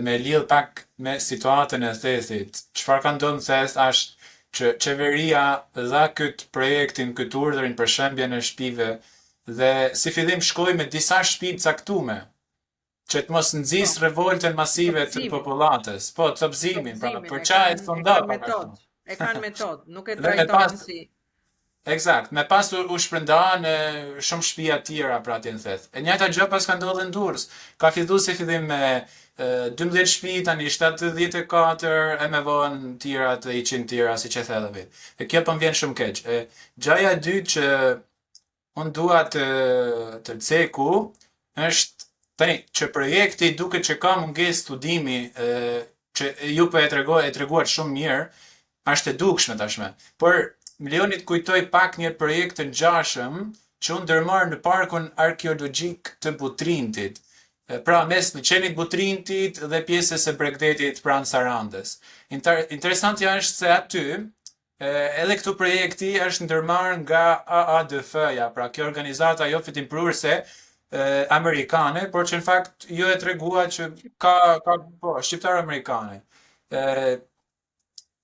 me lidh pak me situatën e Thethit. Çfarë ka ndodhur në Theth është që qeveria dha këtë projektin, këtë urdhrin për shembjen e shtëpive dhe si fillim shkoi me disa shtëpi caktume që të mos nxis revoltën masive të popullatës. Po, copëzimin, pra, për çaj fonda e kanë metodë, nuk e trajtojnë si. Eksakt, me pas u shpërnda në shumë shtëpia tjera pra atje në Theth. E njëjta gjë pas ka ndodhur në Durrës. Ka filluar si fillim me 12 shtëpi, tani 74, e me vonë tjera të 100 tjera, siç e thënë vetë. E kjo po më vjen shumë keq. Gjaja e dytë që unë dua të ceku është tani që projekti duket që ka mungesë studimi që ju po e treguat shumë mirë, është e dukshme tashme. Por Milionit kujtoj pak një projekt të ngjashëm që u ndërmarr në parkun arkeologjik të Butrintit. Pra mes liçenit Butrintit dhe pjesës së Bregdetit pranë Sarandës. Interesantja është se aty edhe këtu projekti është ndërmarrë nga AADF-ja, pra kjo organizata jo fitimprurse amerikane, por që në fakt ju e tregua që ka shqiptar amerikane.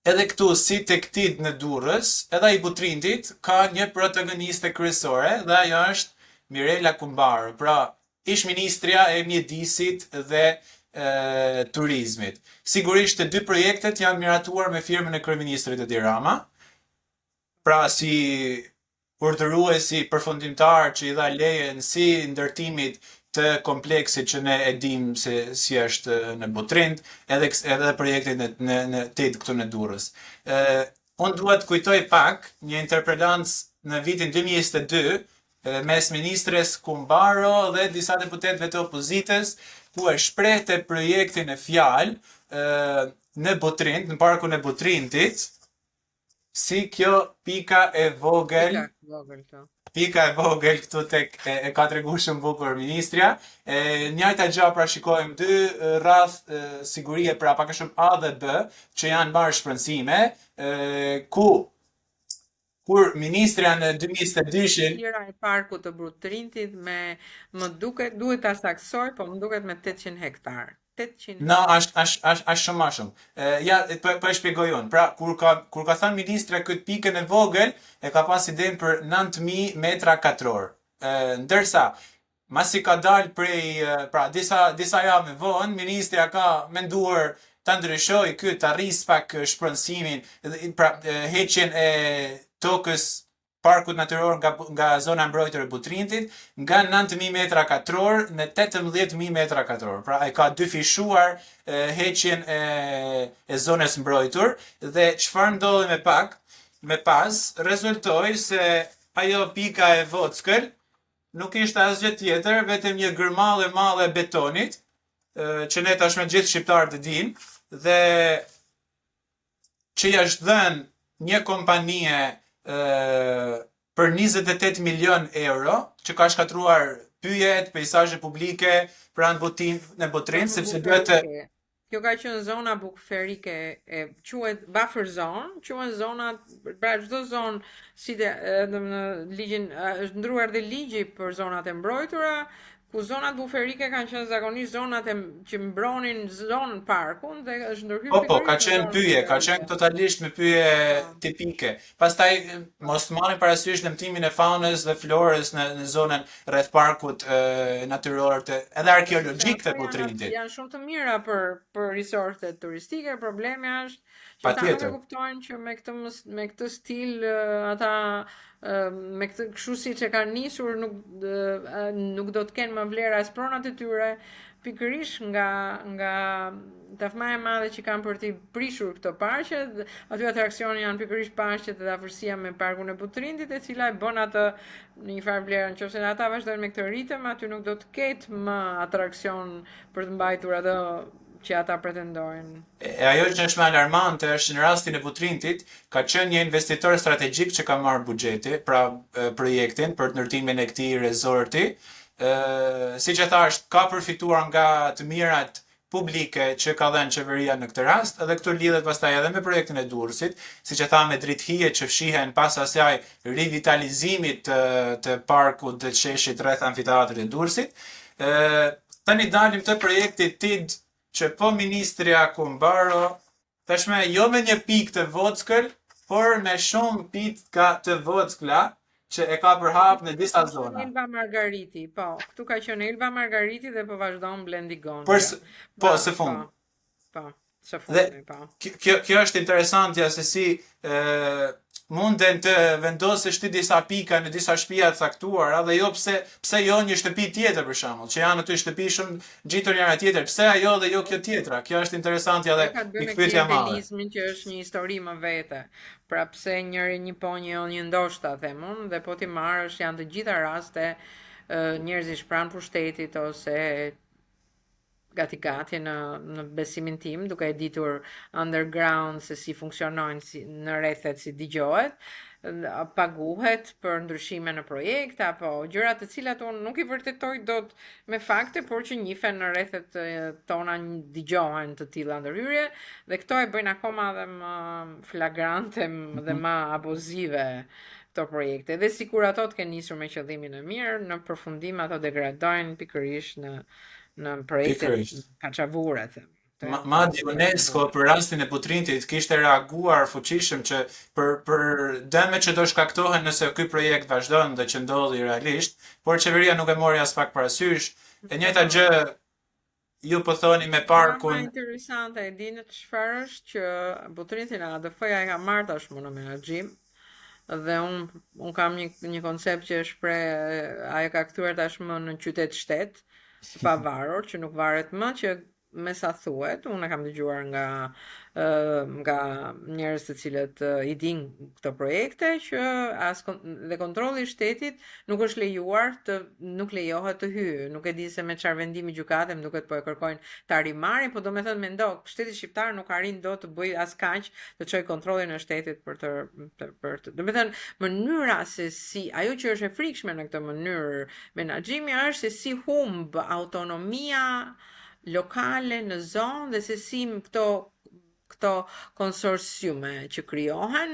Edhe këtu si tek Tid në Durrës, edhe i Butrintit ka një protagoniste kryesore dhe ajo është Mirela Kumbarë, pra ish ministrja e mjedisit dhe turizmit. Sigurisht të dy projektet janë miratuar me firmën e kryeministrit Edi Rama, pra si urdhëruesi përfundimtar që i dha lejen si ndërtimit të kompleksit që ne e dim se si është në Butrind, edhe projektit në Tid këtu në Durrës. Unë dua të kujtoj pak një interpelancë në vitin 2022 mes ministres Kumbaro dhe disa deputetëve të opozitës, ku e shprehte projektin e fjalë në Butrind, në parkun e Butrindit, si kjo pika e vogël. Pika e vogël këtu tek e ka tregu shumë bukur ministrja. Njëjta gjë pra shikojmë dy rreth sigurie pra pak a shumë A dhe B që janë marrë shpërndësime, kur ministrja në 2022-shin tjera e parkut të Butrintit më duket duhet ta saksoj, po më duket me 800 hektar. No, është shumë ma shumë. Ja, po e shpjegoj unë. Pra, kur ka thënë ministra këtë pikën e vogël, e ka pas idenë për 9000 metra katror. Ndërsa, masi ka dalë prej, pra, disa javë me vonë, ministra ka menduar të ndryshoj këtë, të arris pak shpërndësimin, pra, heqjen e tokës parkut natyror nga zona mbrojtër e Butrintit, nga 9000 metra katror në 18000 metra katror. Pra e ka dyfishuar heqjen e zonës mbrojtur dhe çfarë ndodhi me pas rezultoi se ajo pika e vockël nuk ishte asgjë tjetër, vetëm një gërmallë e madhe e betonit, që ne tashmë gjithë shqiptarët e dinë, dhe që është dhënë një kompanie për 28 milion euro, që ka shkatruar pyjet, peizazhe publike pranë në Butrind, sepse duhet të... Kjo ka qenë zona buferike, quhet buffer zone, quhen zona, pra çdo zonë si në ligjin është ndruar dhe ligji për zonat e mbrojtura, ku zonat buferike kanë qenë zakonisht zonat që mbronin zonën parkun dhe është ndërhyrë Po, ka pikërisht në qenë zonën pyje, ka qenë buferike. totalisht me pyje tipike. Pastaj, mos të marrin parasysh dëmtimin e faunës dhe florës në zonën rreth parkut natyror edhe arkeologjik të Ato Butrintit. janë shumë të mira për risortet turistike, problemi është që ata nuk e Patjetër. kuptojnë që me këtë stil ata me këtë kështu siç e kanë nisur nuk do të kenë më vlerë as pronat e tyre, pikërisht nga tafma e madhe që kanë për t'i prishur këto paqe, aty atraksioni janë pikërisht paqet dhe afërsia me parkun e Butrintit, e cila e bën atë në një farë vlerë. Nëse ata vazhdojnë me këtë ritëm, aty nuk do të ketë më atraksion për të mbajtur atë që ata pretendojnë. E ajo që është më alarmante është në rastin e Butrintit, ka qenë një investitor strategjik që ka marrë buxheti, pra projektin për ndërtimin e këtij rezorti. Siç e thash, ka përfituar nga të mirat publike që ka dhënë qeveria në këtë rast, edhe këtu lidhet pastaj edhe me projektin e Durrësit, siç e tha me dritëhije që fshihen pas asaj rivitalizimit të parkut të qeshit rreth amfiteatrit të Durrësit. Tani dalim të projekti TID që po ministrja Kumbaro, tashme jo me një pikë të vockël, por me shumë pikë të vockla që e ka përhap në disa zona. Elba Margariti, po. Këtu ka qenë Elba Margariti dhe po vazhdon Blendi Gonja. Po, së fundi. Po, së fundi, po. Kjo është interesantja se si munden të vendosësh ti disa pika në disa shtëpia të caktuara dhe jo pse jo një shtëpi tjetër për shembull, që janë aty shtëpi shumë ngjitur njëra tjetër, pse ajo dhe jo kjo tjetra. Kjo është interesantja dhe pikpyetja e madhe. Që është një histori më vete. Pra pse një po një ndoshta them unë, dhe po ti marrësh janë të gjitha raste njerëzish pranë pushtetit ose gati në besimin tim, duke e ditur underground se si funksionojnë në rrethet, si dëgjohet, paguhet për ndryshime në projekte apo gjëra të cilat unë nuk i vërtetoj dot me fakte, por që njihen në rrethet tona dëgjohen të tilla ndërhyrje dhe këto e bëjnë akoma dhe më flagrante dhe më abuzive këto projekte. Dhe sikur ato të kenë nisur me qëllimin e mirë, në përfundim ato degradojnë pikërisht në projekte kaçavure, them. Madje UNESCO për rastin e Butrintit kishte reaguar fuqishëm që për dëmet që do shkaktohen nëse ky projekt vazhdon dhe që ndodhi realisht, por qeveria nuk e mori as pak parasysh. E njëjta gjë ju po thoni me parkun. Më interesante, e dini çfarë është që Butrintin ADF-ja e ka marrë tashmë në menaxhim dhe un kam një koncept që ajo ka kthyer tashmë në qytet shtet, pavarur që nuk varet më, që me sa thuhet, unë e kam dëgjuar nga njerëz të cilët i dinë këto projekte, që dhe kontrolli i shtetit nuk është lejuar nuk lejohet të hyjë. Nuk e di se me çfarë vendimi gjykate, më duket po e kërkojnë ta rimarrin, po domethënë mendo, shteti shqiptar nuk arrin dot të bëjë as kaq të çojë kontrollin e shtetit për të domethënë mënyra se si ajo që është e frikshme në këtë mënyrë menaxhimi është se si humb autonomia lokale në zonë dhe se si këto konsorciume që krijohen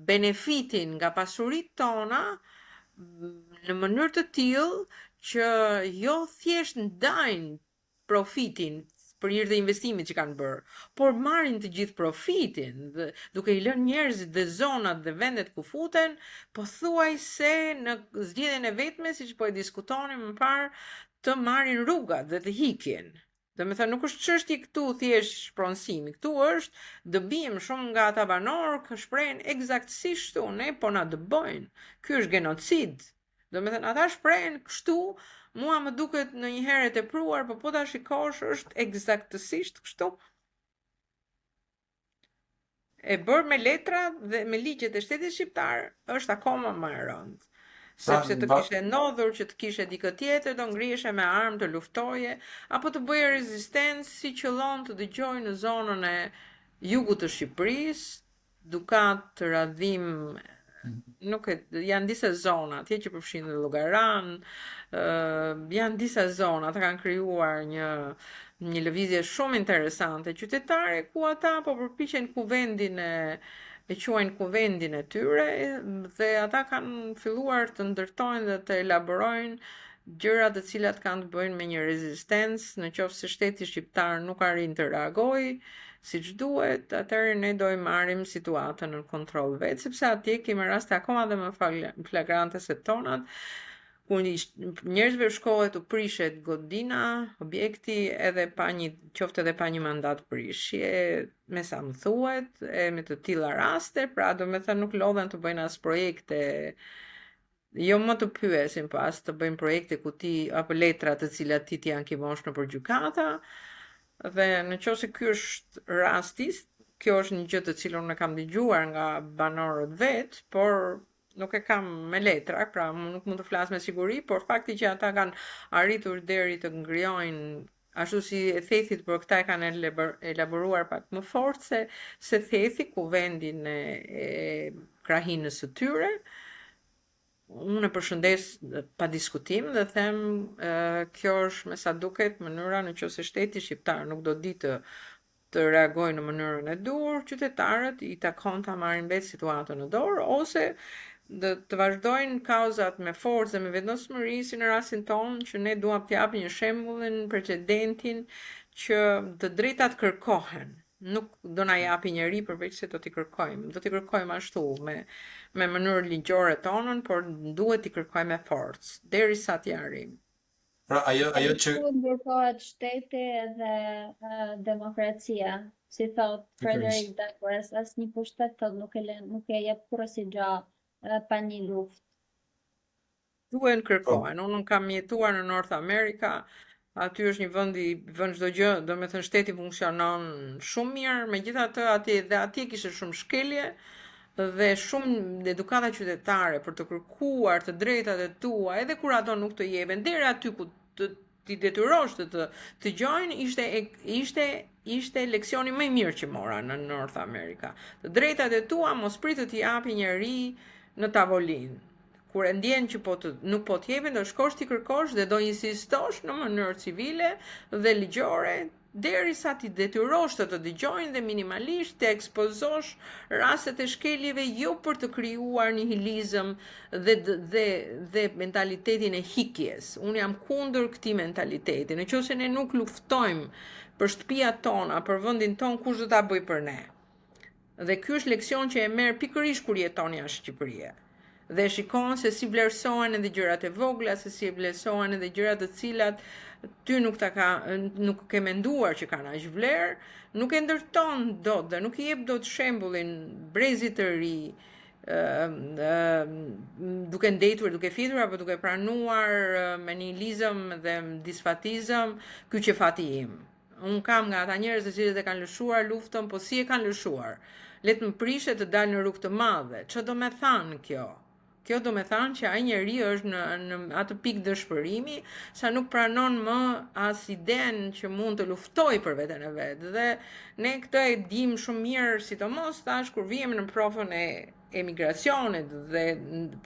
benefitin nga pasuritë tona në mënyrë të tillë që jo thjesht ndajnë profitin për hir të investimit që kanë bërë, por marrin të gjithë profitin duke i lënë njerëzit dhe zonat dhe vendet ku futen, pothuajse në zgjedhjen e vetme, siç po e diskutonim më parë, të marrin rrugat dhe të hikin. Dhe me thënë, nuk është çështje këtu thjesht shpronësimi, këtu është dëbim shumë nga ata banorë që shprehen eksaktësisht kështu, ne po na dëbojnë. Ky është genocid. Dhe me thënë, ata shprehen kështu, mua më duket në një herë e tepruar, po ta shikosh është eksaktësisht kështu. E bërë me letra dhe me ligjet e shtetit shqiptar është akoma më e rëndë. Sepse të kishe ndodhur që të kishe dikë tjetër, do ngrihesh me armë të luftoje, apo të bëje rezistencë si qëllon të dëgjoj në zonën e jugut të Shqipërisë, dukat, radhim, nuk janë disa zona, atje që përfshin dhe Llogaran, janë disa zona, ata kanë krijuar një lëvizje shumë interesante qytetare ku ata po përpiqen kuvendin e quajnë kuvendin e tyre dhe ata kanë filluar të ndërtojnë dhe të elaborojnë gjëra të cilat kanë të bëjnë me një rezistencë, në qoftë se shteti shqiptar nuk arrin të reagojë siç duhet, atëherë ne do i marrim situatën në kontroll vetë, sepse atje kemi raste akoma dhe më flagrante se tonat, ku njerëzve shkohet u prishet godina, objekti edhe pa një qoftë edhe pa një mandat prishje, me sa më thuhet, e me të tilla raste, pra do me thënë nuk lodhen të bëjnë as projekte, jo më të pyesin pas të bëjnë projekte ku ti apo letra të cilat ti janë kimosh nëpër gjykata, dhe në qoftë se ky është rasti, kjo është një gjë të cilën unë kam dëgjuar nga banorët vet, por nuk e kam me letra, pra nuk mund të flas me siguri, por fakti që ata kanë arritur deri të ngrijojnë ashtu si e thethit, por këta e kanë elaboruar pak më fort se thethi, ku vendin e krahinës së tyre. Unë e përshëndes pa diskutim dhe them kjo është me sa duket mënyra në qoftë se shteti shqiptar nuk do ditë të reagojë në mënyrën e dur, qytetarët i takon ta marrin vetë situatën në dorë ose të vazhdojnë kauzat me forcë dhe me vendosmëri, si në rastin tonë që ne duam të japim një shembullin, precedentin që të drejtat kërkohen. Nuk do na japi njeri përveç se do t'i kërkojmë. Do t'i kërkojmë ashtu me mënyrë ligjore tonën, por duhet t'i kërkojmë me forcë, derisa t'i arrijmë. Pra ajo që Ku ndërtohet shteti dhe demokracia, si thot Frederick Douglass, asnjë pushtet thot nuk e jep kurrë gjë pa një luftë. Duhen kërkohen. Unë kam jetuar në North America, aty është një vend çdo gjë, do me thënë shteti funksionon shumë mirë, megjithatë atje kishte shumë shkelje dhe shumë edukata qytetare për të kërkuar të drejtat e tua, edhe kur ato nuk të jepen, deri aty ku ti detyrosh të gjojnë, ishte leksioni më i mirë që mora në North America. Të drejtat e tua mos pritet t'i japi njeri në tavolinë. Kur e ndjen që nuk po t'jepin, do shkosh t'i kërkosh dhe do insistosh në mënyrë civile dhe ligjore, derisa ti detyrosh të dëgjojnë dhe minimalisht të ekspozosh rastet e shkeljeve jo për të krijuar nihilizëm dhe mentalitetin e hikjes. Unë jam kundër këtij mentaliteti. Nëse ne nuk luftojmë për shtëpiat tona, për vendin ton, kush do ta bëj për ne? Dhe ky është leksion që e merr pikërisht kur jeton jashtë Shqipërisë. Dhe shikon se si vlerësohen edhe gjërat e vogla, se si vlerësohen edhe gjërat të cilat ty nuk ke menduar që kanë aq vlerë, nuk e ndërton dot dhe nuk i jep dot shembullin brezit të ri, duke ndetur, duke fitur apo duke pranuar me nihilizëm dhe disfatizëm, ky që fati im. Unë kam nga ata njerëz të cilët e kanë lëshuar luftën, po si e kanë lëshuar? Le të më prishet të dalë në rrugë të madhe. Ç'do të më thanë kjo? Kjo do me thanë që ai njeri është në atë pikë dëshpërimi, sa nuk pranon më as idenë që mund të luftoj për veten e vet. Dhe ne këtë e dim shumë mirë, sidomos tash kur vijemi në provën e emigracionit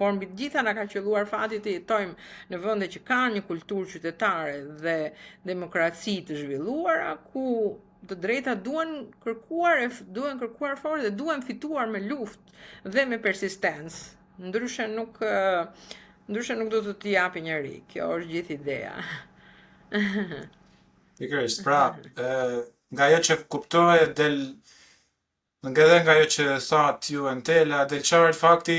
por mbi të gjitha na ka qelluar fati të jetojmë në vende që kanë një kulturë qytetare dhe demokraci të zhvilluara, ku të drejtat duhen kërkuar fort dhe duhen fituar me luftë dhe me persistencë. Ndryshe nuk do të t'i japi njeri. Kjo është gjithë ideja. Pikërisht, pra, nga ajo që kuptohet nga ajo që thatë ju Entela, del qartë fakti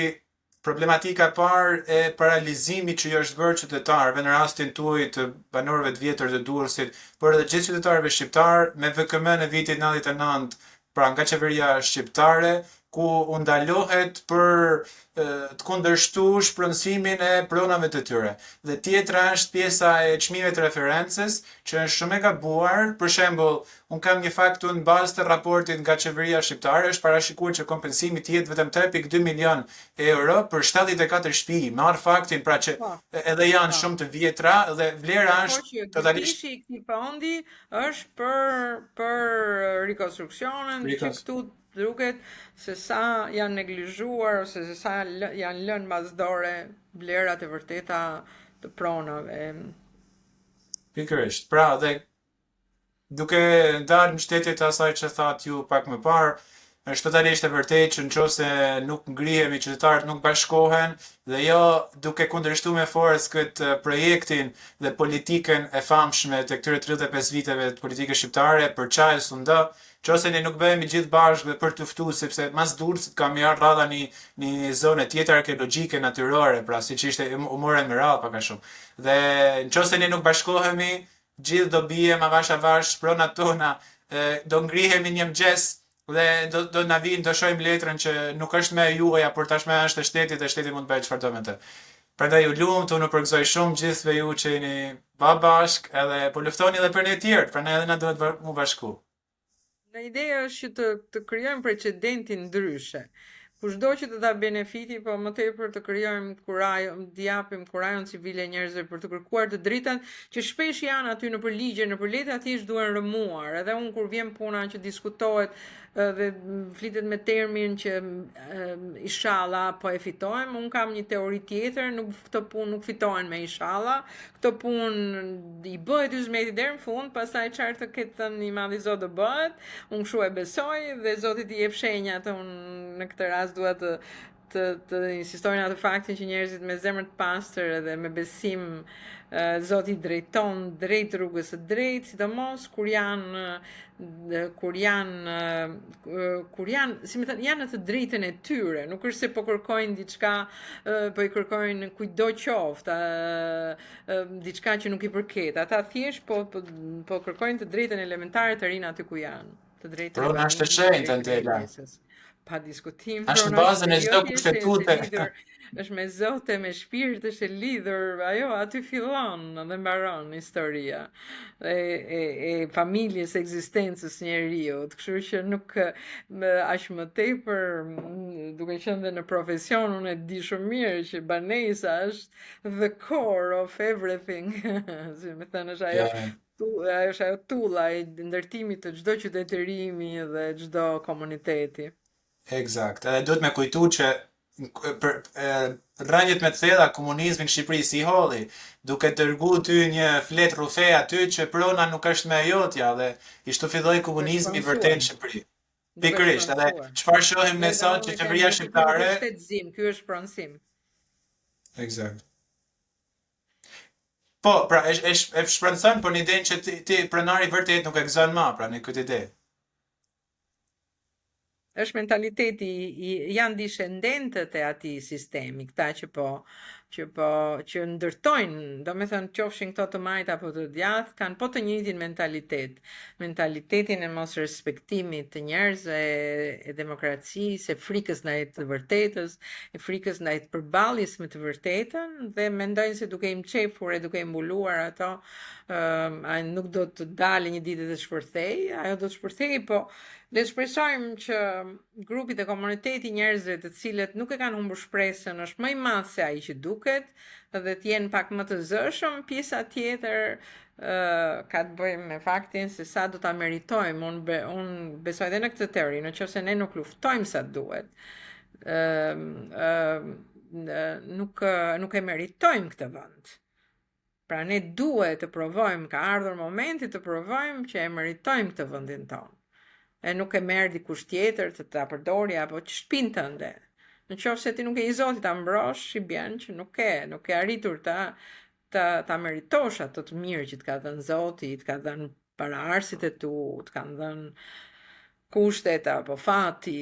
problematika e parë e paralizimit që i është bërë qytetarëve në rastin tuaj të banorëve të vjetër të Durrësit, por edhe gjithë qytetarëve shqiptar me VKM në vitin 99, pra nga qeveria shqiptare, ku u ndalohet për të kundërshtuar shpronësimin e pronave të tyre. Dhe tjetra është pjesa e çmimeve të referencës, që është shumë e gabuar. Për shembull, un kam një fakt në bazë të raportit nga qeveria shqiptare, është parashikuar që kompensimi të jetë vetëm 3.2 milion euro për 74 shtëpi. Marr faktin pra që edhe janë shumë të vjetra dhe vlera është totalisht i këtij fondi është për rikonstruksionin që këtu duket se sa janë neglizhuar ose se sa janë lënë mbasdore vlerat e vërteta të pronave. Pikërisht. Pra, dhe duke ndarë mbështetje të asaj që thatë ju pak më parë, është totalisht e vërtetë që nëse nuk ngrihemi, qytetarët nuk bashkohen dhe jo duke kundërshtuar me forcë këtë projektin dhe politikën e famshme të këtyre 35 viteve të politikës shqiptare për çfarë s'u ndo, nëse ne nuk bëhemi gjithë bashkë dhe për të ftuar sepse mas Durrësit kam marrë rradha një zonë tjetër arkeologjike natyrore, pra siç ishte u morën me radhë pak a shumë. Dhe nëse ne nuk bashkohemi, gjithë do bijem avash pronat tona, do ngrihemi një mëngjes dhe do na vinë do shohim letrën që nuk është më e juaja, por tashmë është e shtetit dhe shteti mund të bëjë çfarë do me të. Prandaj ju lumt, unë përgëzoj shumë gjithëve ju që jeni bashk edhe po luftoni edhe për ne tjerë, prandaj edhe na duhet mu bashku. Në ideja është që të krijojmë precedentin ndryshe. Kushdo që të ta benefiti, po më tepër të krijojmë kurajon, të japim kurajon civile njerëzve për të kërkuar të drejtat që shpesh janë aty nëpër ligje, nëpër letra thjesht duhen rëmuar. Edhe unë kur vjen puna që diskutohet dhe flitet me termin që inshallah po e fitojmë, unë kam një teori tjetër, këto punë nuk fitohen me inshallah, këto punë i bëhet hizmeti deri në fund, pastaj çfarë të ketë thënë i madhi Zot do bëhet, unë kështu e besoj dhe Zoti t'i jep shenjat, unë në këtë rast dua të insistojnë atë faktin që njerëzit me zemër të pastër edhe me besim Zoti drejton drejt rrugës së drejtë, sidomos kur janë si më thënë, janë në të drejtën e tyre, nuk është se po kërkojnë diçka, po i kërkojnë kujdo qoftë, diçka që nuk i përket. Ata thjesht po kërkojnë të drejtën elementare të rinë aty ku janë. Të drejtën. Prona është e shenjtë Antela. Pa diskutim. Është bazën e çdo kushtetute. Është me Zotë, me shpirt, është e lidhur, ajo aty fillon dhe mbaron historia e familjes, ekzistencës njeriu. Kështu që nuk aq më tepër, duke qenë dhe në profesion, unë e di shumë mirë që banesa është the core of everything. Si më thënë, është ajo është ajo tulla e ndërtimit të çdo qytetërimi dhe çdo komuniteti. Eksakt. Edhe duhet me kujtu që rënjët me të thella komunizmin në Shqipëri si holli, duke dërgu ty një flet rufe aty që prona nuk është me jotja dhe ishtu filloi komunizmi vërtet në Shqipëri. Pikërisht, edhe çfarë shohim ne sot që qeveria shqiptare ky është pronësim. Eksakt. Po, pra, e shprendëson për një idenë që ti pronari vërtet nuk e gëzon më, pra në këtë ide. Është mentaliteti, janë discendentët e atij sistemi, këta që ndërtojnë, do me thënë qofshin këto të majt apo të djathtë, kanë po të njëjtin mentalitet, mentalitetin e mos respektimit të njerëzve, e demokracisë, e frikës ndaj të vërtetës, e frikës ndaj të përballjes me të vërtetën, dhe mendojnë se duke i mçepur e duke i mbuluar ato, ai nuk do të dalë një ditë të shpërthej, ajo do të shpërthej, po le të shpresojmë që grupit e komuniteti njerëzve të cilët nuk e kanë humbur shpresën është më i madh se ai që duket dhe të jenë pak më të zëshëm, pjesa tjetër ka të bëjë me faktin se sa do ta meritojmë. Unë besoj edhe në këtë teori, nëse ne nuk luftojmë sa duhet, nuk e meritojmë këtë vend. Pra ne duhet të provojmë, ka ardhur momenti të provojmë që e meritojmë këtë vendin tonë. E nuk e merr dikush tjetër të ta përdori apo të shpinë tënde. Në qoftë se ti nuk e i Zotit ta mbrosh, i bën që nuk e arritur ta meritosh ato të mirë që të ka dhënë Zoti, të ka dhënë paraardhësit e tu, të kanë dhënë kushtet apo fati.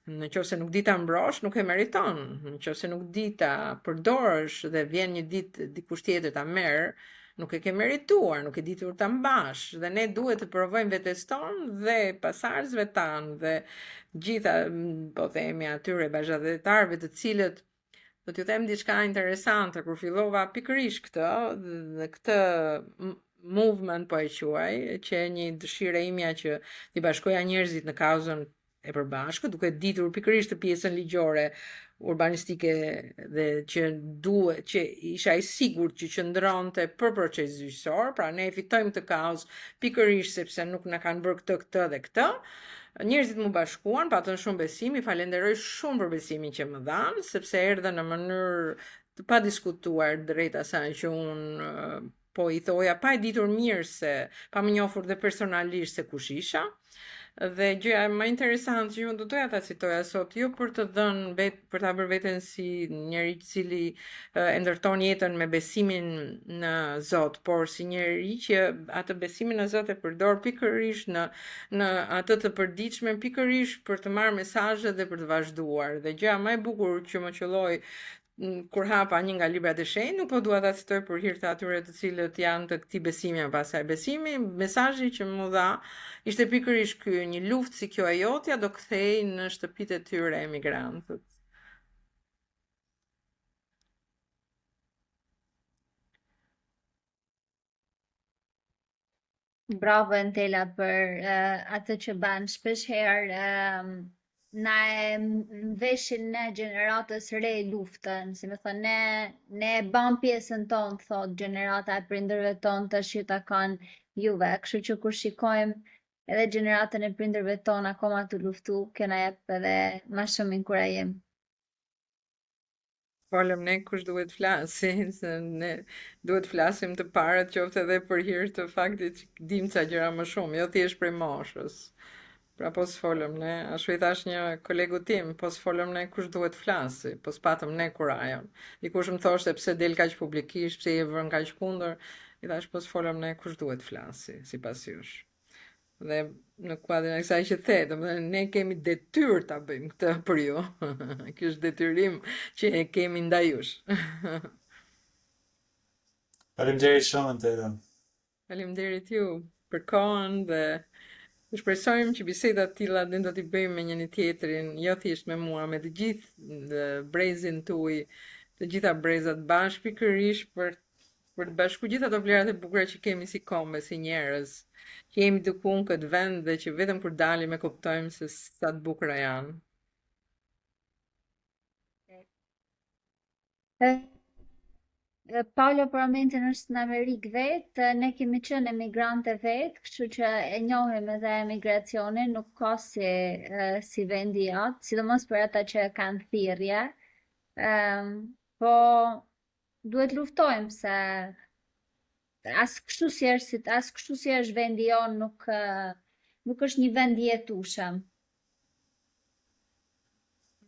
Në qoftë se nuk di ta mbrosh, nuk e meriton. Në qoftë se nuk di ta përdorësh dhe vjen një ditë dikush tjetër ta merr, nuk e ke merituar, nuk e ditur ta mbash, dhe ne duhet të provojmë vetes tonë dhe pasardhësve tanë dhe gjitha, po themi, atyre bashkëdhëtarëve të cilët do t'ju them diçka interesante, kur fillova pikërisht këtë movement po e quaj, që një dëshirë imja që t'i bashkoja njerëzit në kauzën e përbashkët, duke ditur pikërisht të pjesën ligjore urbanistike dhe që isha i sigurt që qëndronte për proces gjyqësor, pra ne e fitojmë të kauzë pikërisht sepse nuk na kanë bërë këtë dhe këtë. Njerëzit mu bashkuan, patën shumë besim, i falenderoj shumë për besimin që më dhanë, sepse erdhe në mënyrë të pa diskutuar drejt asaj që unë po i thoja, pa e ditur mirë se, pa më njohur dhe personalisht se kush isha. Dhe gjëja më interesante që unë do doja ta citoja sot, jo për të dhënë për ta bërë veten si njëri i cili e ndërton jetën me besimin në Zot, por si njëri që atë besimin në Zot e përdor pikërisht në atë të përditshme, pikërisht për të marrë mesazhe dhe për të vazhduar. Dhe gjëja më e bukur që më qelloi kur hapa një nga librat e shenjtë, nuk po dua ta citoj për hir të atyre të cilët janë të këtij besimi apo asaj besimi, mesazhi që më dha ishte pikërisht ky, një luftë si kjo e jotja do kthej në shtëpitë e tyre emigrantët. Bravo Entela për atë që ban shpesh herë na e veshin ne gjeneratës re luftën, si me thënë ne e ban pjesën tonë, thot gjenerata e prindërve tonë tash ju ta kanë juve, kështu që kur shikojmë edhe gjeneratën e prindërve tonë akoma të luftu, kjo na jep edhe më shumë inkurajim. Folëm ne kush duhet flasi, se ne duhet flasim të parët qoftë edhe për hir të faktit që dim ca gjëra më shumë, jo thjesht prej moshës. Pra po s'folëm ne, ashtu i thash një kolegu tim, po s'folëm ne kush duhet flasi, po s'patëm ne kurajon. Dikush më thoshte pse del kaq publikisht, pse je vënë kaq kundër, i thash po s'folëm ne kush duhet flasi, sipas jush. Dhe në kuadrin e kësaj që the, domethënë ne kemi detyrë ta bëjmë këtë për ju. Ky është detyrim që e kemi ndaj jush. Faleminderit shumë Antela. Faleminderit ju për kohën dhe shpresojmë që biseda të tilla ne do t'i bëjmë me njëri tjetrin, jo thjesht me mua, me të gjithë brezin tuaj, të gjitha brezat bashkë, pikërisht për të bashku gjitha ato vlerat e bukura që kemi si kombe, si njerëz, që jemi të kunë këtë vend dhe që vetëm kur dalim e kuptojmë se sa të bukura janë. Paolo për momentin është në Amerikë vetë, ne kemi qenë emigrante vetë, kështu që e njohim edhe emigracionin, nuk ka si vendi jatë, sidomos për ata që kanë thirrje. Po duhet luftojmë se as kështu si është vendi jonë nuk është një vend i jetueshëm.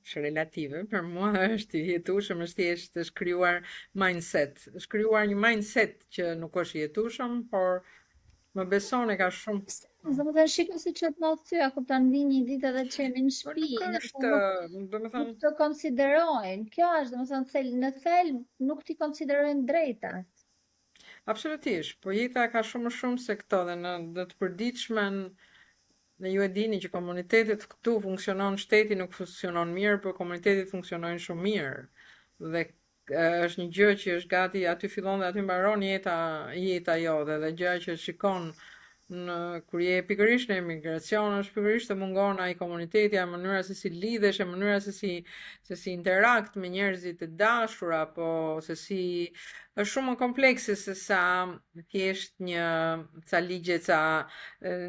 Është relative, për mua është i jetueshëm, është thjesht është krijuar mindset. Është krijuar një mindset që nuk është i jetueshëm, por më beson e ka shumë. Domethënë shikoj si që të më thyja, kupton vi një ditë edhe që jemi në Por shtëpi, nuk është, domethënë nuk të konsiderojnë. Kjo është, domethënë në thelb nuk ti konsiderojnë drejtat. absolutisht, po jeta ka shumë më shumë se këto dhe në të përditshmen. Dhe ju e dini që komunitetet këtu funksionon, shteti nuk funksionon mirë, por komunitetet funksionojnë shumë mirë. Dhe është një gjë që është gati, aty fillon dhe aty mbaron jeta jote dhe gjëja që shikon kur je pikërisht në emigracion, është pikërisht të mungon ai komuniteti, mënyra se si lidhesh, mënyra se si interakt me njerëzit e dashur, apo se si është shumë më komplekse se sa thjesht ca ligje,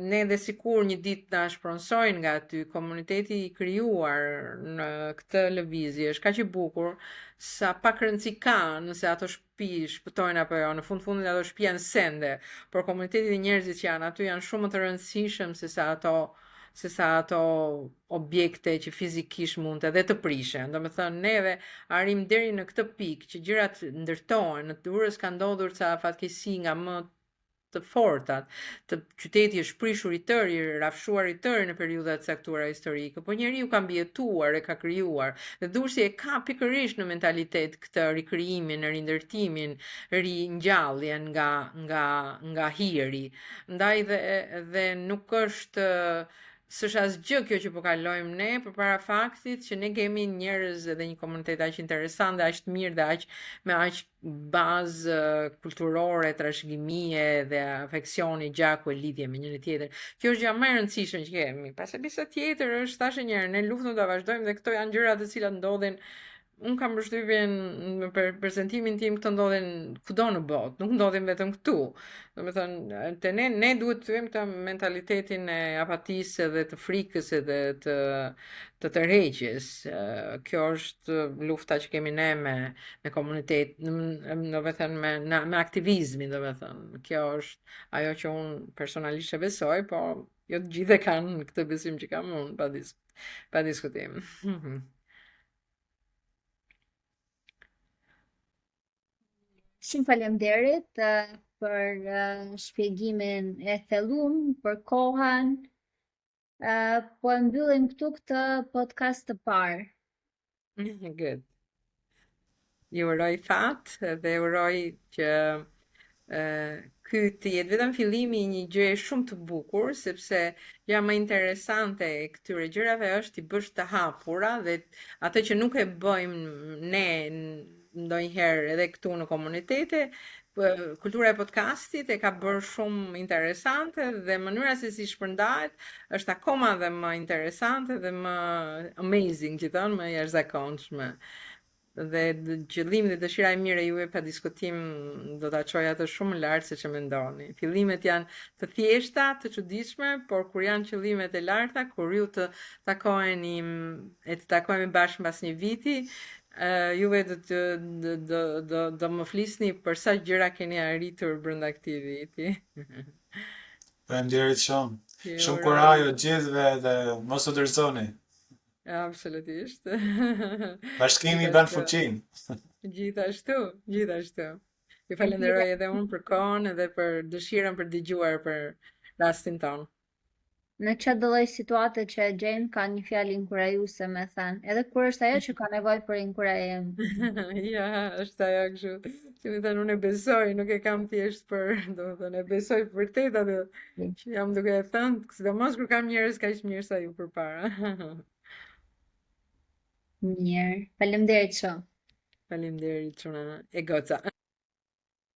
ne dhe sikur një ditë na shpronsojnë nga aty, komuniteti i krijuar në këtë lëvizje është kaq i bukur sa pak rëndësi ka nëse ato shtëpi shpëtojnë apo jo, në fundit ato shtëpi janë sende, por komuniteti i njerëzit që janë aty janë shumë më të rëndësishëm se sa ato objekte që fizikisht mund edhe të prishen. Domethënë neve arrim deri në këtë pikë që gjërat ndërtohen, në Durrës ka ndodhur ca fatkeqësi nga më të fortat, të qyteti është prishur i tërë, i rafshuar i tërë në periudha të caktuara historike, po njeriu ka mbijetuar e ka krijuar. Dhe Durrësi e ka pikërisht në mentalitet këtë rikrijimin, rindërtimin, ringjalljen nga hiri. Ndaj dhe nuk është s'është asgjë kjo që po kalojmë ne, përpara faktit që ne kemi njerëz edhe një komunitet aq interesant dhe aq të mirë dhe me aq bazë kulturore, trashëgimie dhe afeksioni, gjaku e lidhje me njëri tjetër. Kjo është gjë më e rëndësishme që kemi. Pastaj pjesa tjetër është thashë një herë, ne luftën ta vazhdojmë dhe këto janë gjëra të cilat ndodhin unë kam përshtypjen për prezantimin tim këto ndodhen kudo në botë, nuk ndodhin vetëm këtu. Domethënë, te ne duhet të thyejmë këtë mentalitetin e apatisë dhe të frikës edhe të tërheqjes. Kjo është lufta që kemi ne me komunitet, domethënë me aktivizmin, domethënë. Kjo është ajo që unë personalisht e besoj, po jo të gjithë e kanë këtë besim që kam unë, pa diskutim. Shumë faleminderit për shpjegimin e thelluar për kohën. Po e mbyllim këtu këtë podcast të parë. Good. Ju uroj fat dhe uroj që ky të jetë vetëm fillimi i një gjëje shumë të bukur, sepse gjëja më interesante e këtyre gjërave është i bësh të hapura dhe atë që nuk e bëjmë ne ndonjëherë edhe këtu në komunitete, kultura e podcastit e ka bërë shumë interesante dhe mënyra se si shpërndahet është akoma dhe më interesante dhe më amazing, që thonë, më jashtëzakonshme. Dhe qëllimi dhe dëshira e mire juve pa diskutim do ta çoj atë shumë lart se që mendoni. Fillimet janë të thjeshta, të çuditshme, por kur janë qëllimet e larta, kur ju të takoheni e të takohemi bashkë mbas një viti, juve do më flisni për sa gjëra keni arritur brenda këtij viti. Faleminderit shumë. Shumë kurajë gjithëve dhe mos u dorëzoni. Absolutisht. Bashkimi bën fuqinë. Gjithashtu. Ju falenderoj edhe unë për kohën edhe për dëshirën për dëgjuar për rastin tonë. Në çdo lloj situate që e gjejmë ka një fjalë inkurajuese me thënë, edhe kur është ajo që ka nevojë për inkurajim. Ja, është ajo kështu. Si më thënë, unë e besoj, nuk e kam thjesht domethënë e besoj vërtet atë që jam duke e thënë, sidomos kur kam njerëz kaq mirë sa ju përpara. Mirë, faleminderit shumë. Faleminderit, çuna e goca.